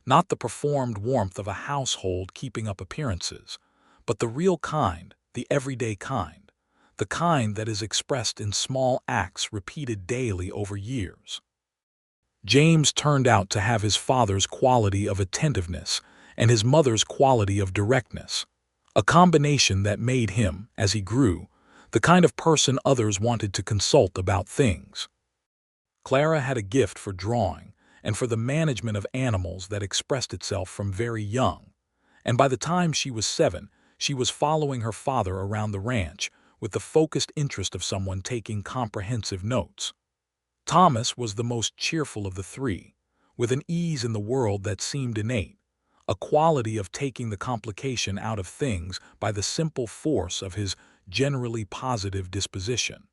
Not the performed warmth of a household keeping up appearances, but the real kind, the everyday kind, the kind that is expressed in small acts repeated daily over years. James turned out to have his father's quality of attentiveness and his mother's quality of directness, a combination that made him, as he grew, the kind of person others wanted to consult about things. Clara had a gift for drawing and for the management of animals that expressed itself from very young, and by the time she was 7, she was following her father around the ranch with the focused interest of someone taking comprehensive notes. Thomas was the most cheerful of the 3, with an ease in the world that seemed innate, a quality of taking the complication out of things by the simple force of his generally positive disposition.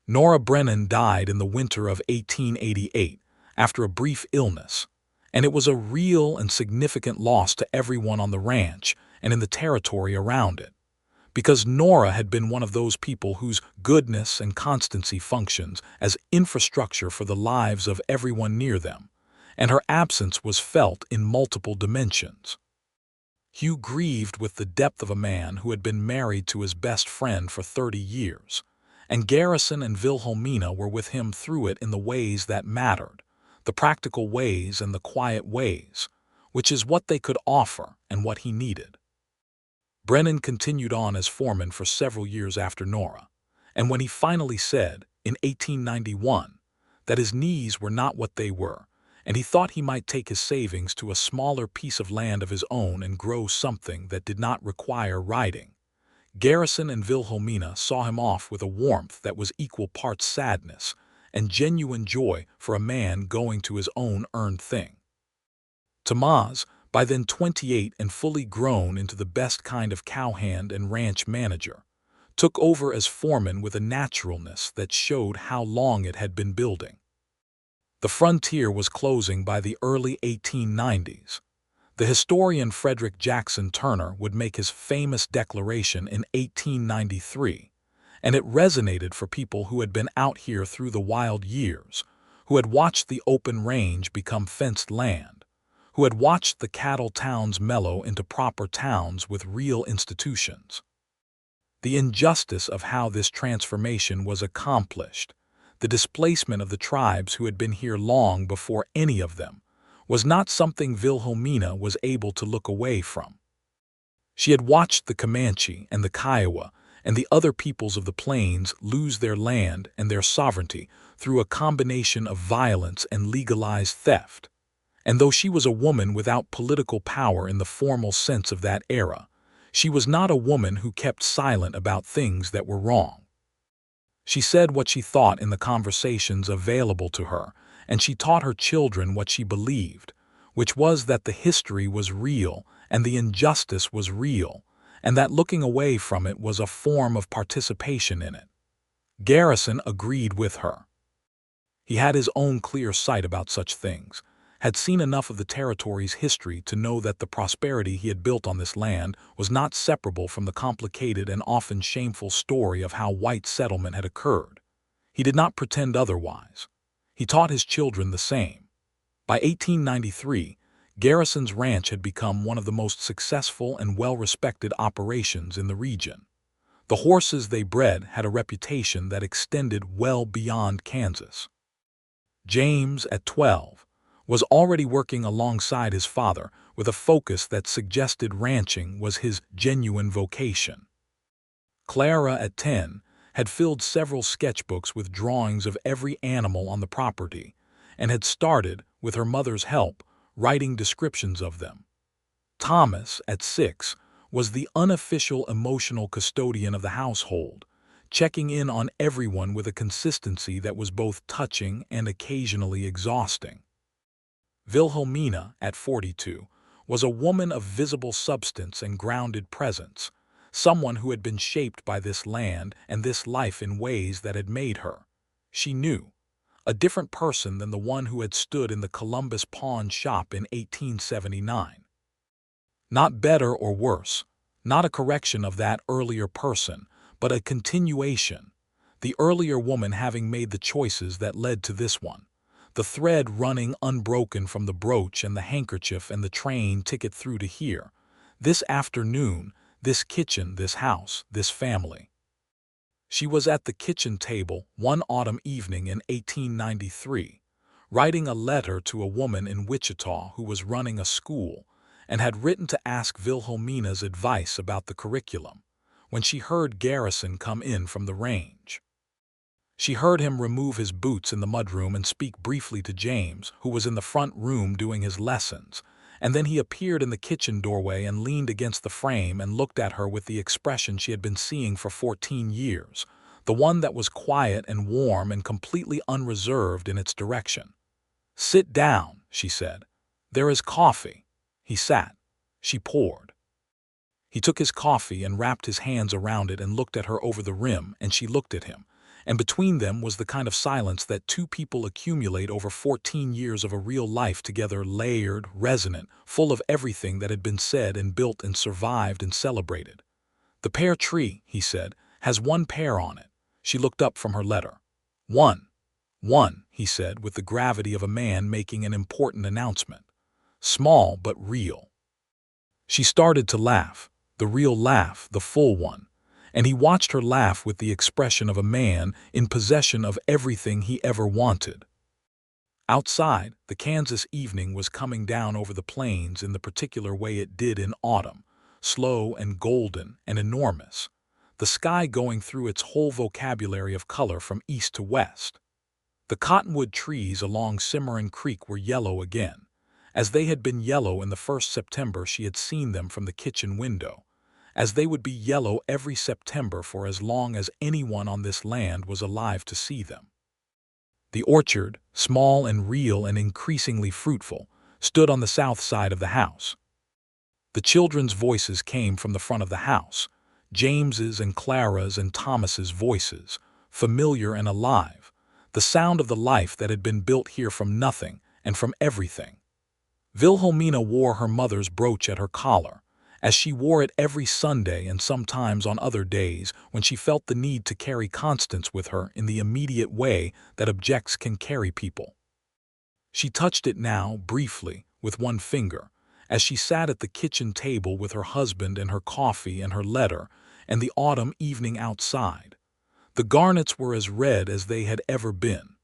Nora Brennan died in the winter of 1888 after a brief illness, and it was a real and significant loss to everyone on the ranch and in the territory around it, because Nora had been one of those people whose goodness and constancy functions as infrastructure for the lives of everyone near them, and her absence was felt in multiple dimensions. Hugh grieved with the depth of a man who had been married to his best friend for 30 years, And Garrison and Wilhelmina were with him through it in the ways that mattered, the practical ways and the quiet ways, which is what they could offer and what he needed. Brennan continued on as foreman for several years after Nora, and when he finally said, in 1891, that his knees were not what they were, and he thought he might take his savings to a smaller piece of land of his own and grow something that did not require riding, Garrison and Wilhelmina saw him off with a warmth that was equal parts sadness and genuine joy for a man going to his own earned thing. Tomás, by then 28 and fully grown into the best kind of cowhand and ranch manager, took over as foreman with a naturalness that showed how long it had been building. The frontier was closing by the early 1890s. The historian Frederick Jackson Turner would make his famous declaration in 1893, and it resonated for people who had been out here through the wild years, who had watched the open range become fenced land, who had watched the cattle towns mellow into proper towns with real institutions. The injustice of how this transformation was accomplished, the displacement of the tribes who had been here long before any of them, was not something Wilhelmina was able to look away from. She had watched the Comanche and the Kiowa and the other peoples of the plains lose their land and their sovereignty through a combination of violence and legalized theft. And though she was a woman without political power in the formal sense of that era, she was not a woman who kept silent about things that were wrong. She said what she thought in the conversations available to her, and she taught her children what she believed, which was that the history was real and the injustice was real, and that looking away from it was a form of participation in it. Garrison agreed with her. He had his own clear sight about such things, had seen enough of the territory's history to know that the prosperity he had built on this land was not separable from the complicated and often shameful story of how white settlement had occurred. He did not pretend otherwise. He taught his children the same. By 1893, Garrison's ranch had become one of the most successful and well-respected operations in the region. The horses they bred had a reputation that extended well beyond Kansas. James, at 12, was already working alongside his father with a focus that suggested ranching was his genuine vocation. Clara, at 10, had filled several sketchbooks with drawings of every animal on the property and had started, with her mother's help, writing descriptions of them. Thomas, at 6, was the unofficial emotional custodian of the household, checking in on everyone with a consistency that was both touching and occasionally exhausting. Wilhelmina, at 42, was a woman of visible substance and grounded presence, someone who had been shaped by this land and this life in ways that had made her, she knew, a different person than the one who had stood in the Columbus pawn shop in 1879. Not better or worse, not a correction of that earlier person, but a continuation, the earlier woman having made the choices that led to this one. The thread running unbroken from the brooch and the handkerchief and the train ticket through to here, this afternoon, this kitchen, this house, this family. She was at the kitchen table one autumn evening in 1893, writing a letter to a woman in Wichita who was running a school and had written to ask Wilhelmina's advice about the curriculum, when she heard Garrison come in from the range. She heard him remove his boots in the mudroom and speak briefly to James, who was in the front room doing his lessons, and then he appeared in the kitchen doorway and leaned against the frame and looked at her with the expression she had been seeing for 14 years, the one that was quiet and warm and completely unreserved in its direction. "Sit down," she said. "There is coffee." He sat. She poured. He took his coffee and wrapped his hands around it and looked at her over the rim, and she looked at him. And between them was the kind of silence that two people accumulate over 14 years of a real life together, layered, resonant, full of everything that had been said and built and survived and celebrated. "The pear tree," he said, "has one pear on it." She looked up from her letter. "One," he said, with the gravity of a man making an important announcement. "Small but real." She started to laugh, the real laugh, the full one, and he watched her laugh with the expression of a man in possession of everything he ever wanted. Outside, the Kansas evening was coming down over the plains in the particular way it did in autumn, slow and golden and enormous, the sky going through its whole vocabulary of color from east to west. The cottonwood trees along Cimarron Creek were yellow again, as they had been yellow in the first September she had seen them from the kitchen window, as they would be yellow every September for as long as anyone on this land was alive to see them. The orchard, small and real and increasingly fruitful, stood on the south side of the house. The children's voices came from the front of the house, James's and Clara's and Thomas's voices, familiar and alive, the sound of the life that had been built here from nothing and from everything. Wilhelmina wore her mother's brooch at her collar, as she wore it every Sunday and sometimes on other days when she felt the need to carry Constance with her in the immediate way that objects can carry people. She touched it now, briefly, with one finger, as she sat at the kitchen table with her husband and her coffee and her letter and the autumn evening outside. The garnets were as red as they had ever been.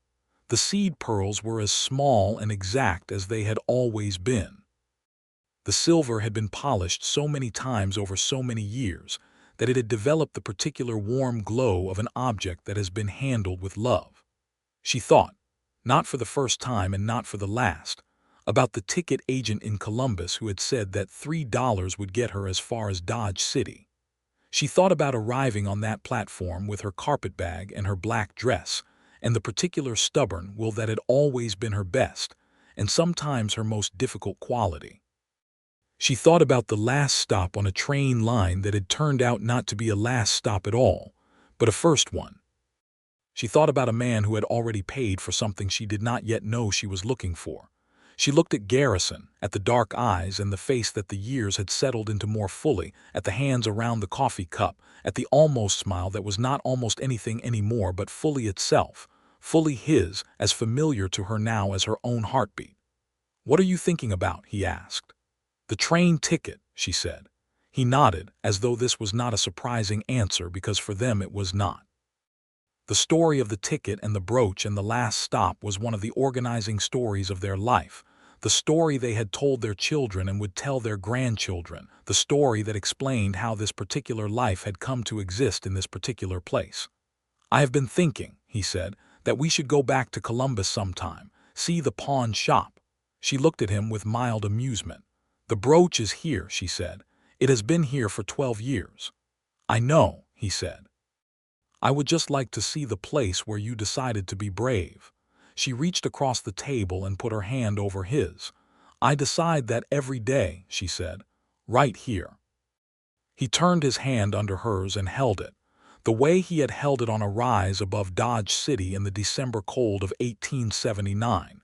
The seed pearls were as small and exact as they had always been. The silver had been polished so many times over so many years that it had developed the particular warm glow of an object that has been handled with love. She thought, not for the first time and not for the last, about the ticket agent in Columbus who had said that $3 would get her as far as Dodge City. She thought about arriving on that platform with her carpetbag and her black dress and the particular stubborn will that had always been her best and sometimes her most difficult quality. She thought about the last stop on a train line that had turned out not to be a last stop at all, but a first one. She thought about a man who had already paid for something she did not yet know she was looking for. She looked at Garrison, at the dark eyes and the face that the years had settled into more fully, at the hands around the coffee cup, at the almost smile that was not almost anything anymore but fully itself, fully his, as familiar to her now as her own heartbeat. "What are you thinking about?" he asked. "The train ticket," she said. He nodded, as though this was not a surprising answer because for them it was not. The story of the ticket and the brooch and the last stop was one of the organizing stories of their life, the story they had told their children and would tell their grandchildren, the story that explained how this particular life had come to exist in this particular place. "I have been thinking," he said, "that we should go back to Columbus sometime, see the pawn shop." She looked at him with mild amusement. "The brooch is here," she said. "It has been here for 12 years. "I know," he said. "I would just like to see the place where you decided to be brave." She reached across the table and put her hand over his. "I decide that every day," she said. "Right here." He turned his hand under hers and held it, the way he had held it on a rise above Dodge City in the December cold of 1879.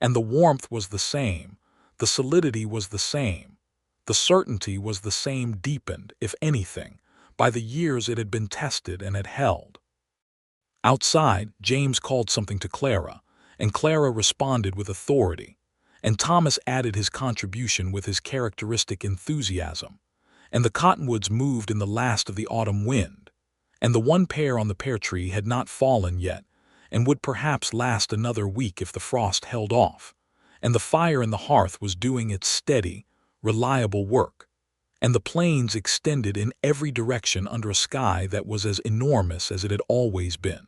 And the warmth was the same. The solidity was the same. The certainty was the same, deepened, if anything, by the years it had been tested and had held. Outside, James called something to Clara, and Clara responded with authority, and Thomas added his contribution with his characteristic enthusiasm, and the cottonwoods moved in the last of the autumn wind, and the one pear on the pear tree had not fallen yet, and would perhaps last another week if the frost held off, and the fire in the hearth was doing its steady, reliable work, and the plains extended in every direction under a sky that was as enormous as it had always been.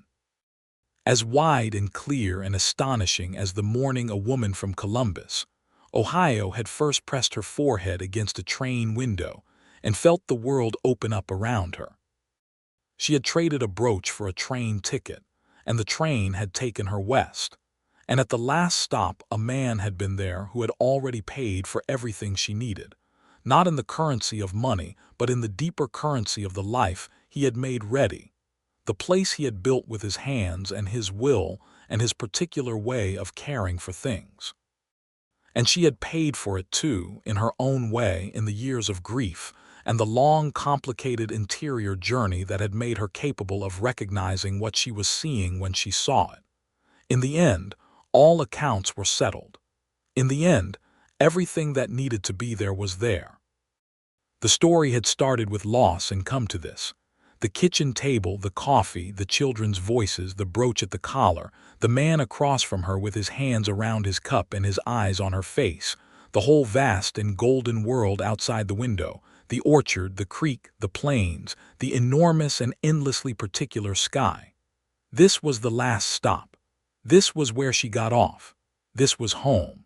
As wide and clear and astonishing as the morning a woman from Columbus, Ohio, had first pressed her forehead against a train window and felt the world open up around her. She had traded a brooch for a train ticket, and the train had taken her west. And at the last stop a man had been there who had already paid for everything she needed, not in the currency of money, but in the deeper currency of the life he had made ready, the place he had built with his hands and his will and his particular way of caring for things. And she had paid for it too, in her own way, in the years of grief and the long, complicated interior journey that had made her capable of recognizing what she was seeing when she saw it. In the end, all accounts were settled. In the end, everything that needed to be there was there. The story had started with loss and come to this. The kitchen table, the coffee, the children's voices, the brooch at the collar, the man across from her with his hands around his cup and his eyes on her face, the whole vast and golden world outside the window, the orchard, the creek, the plains, the enormous and endlessly particular sky. This was the last stop. This was where she got off. This was home.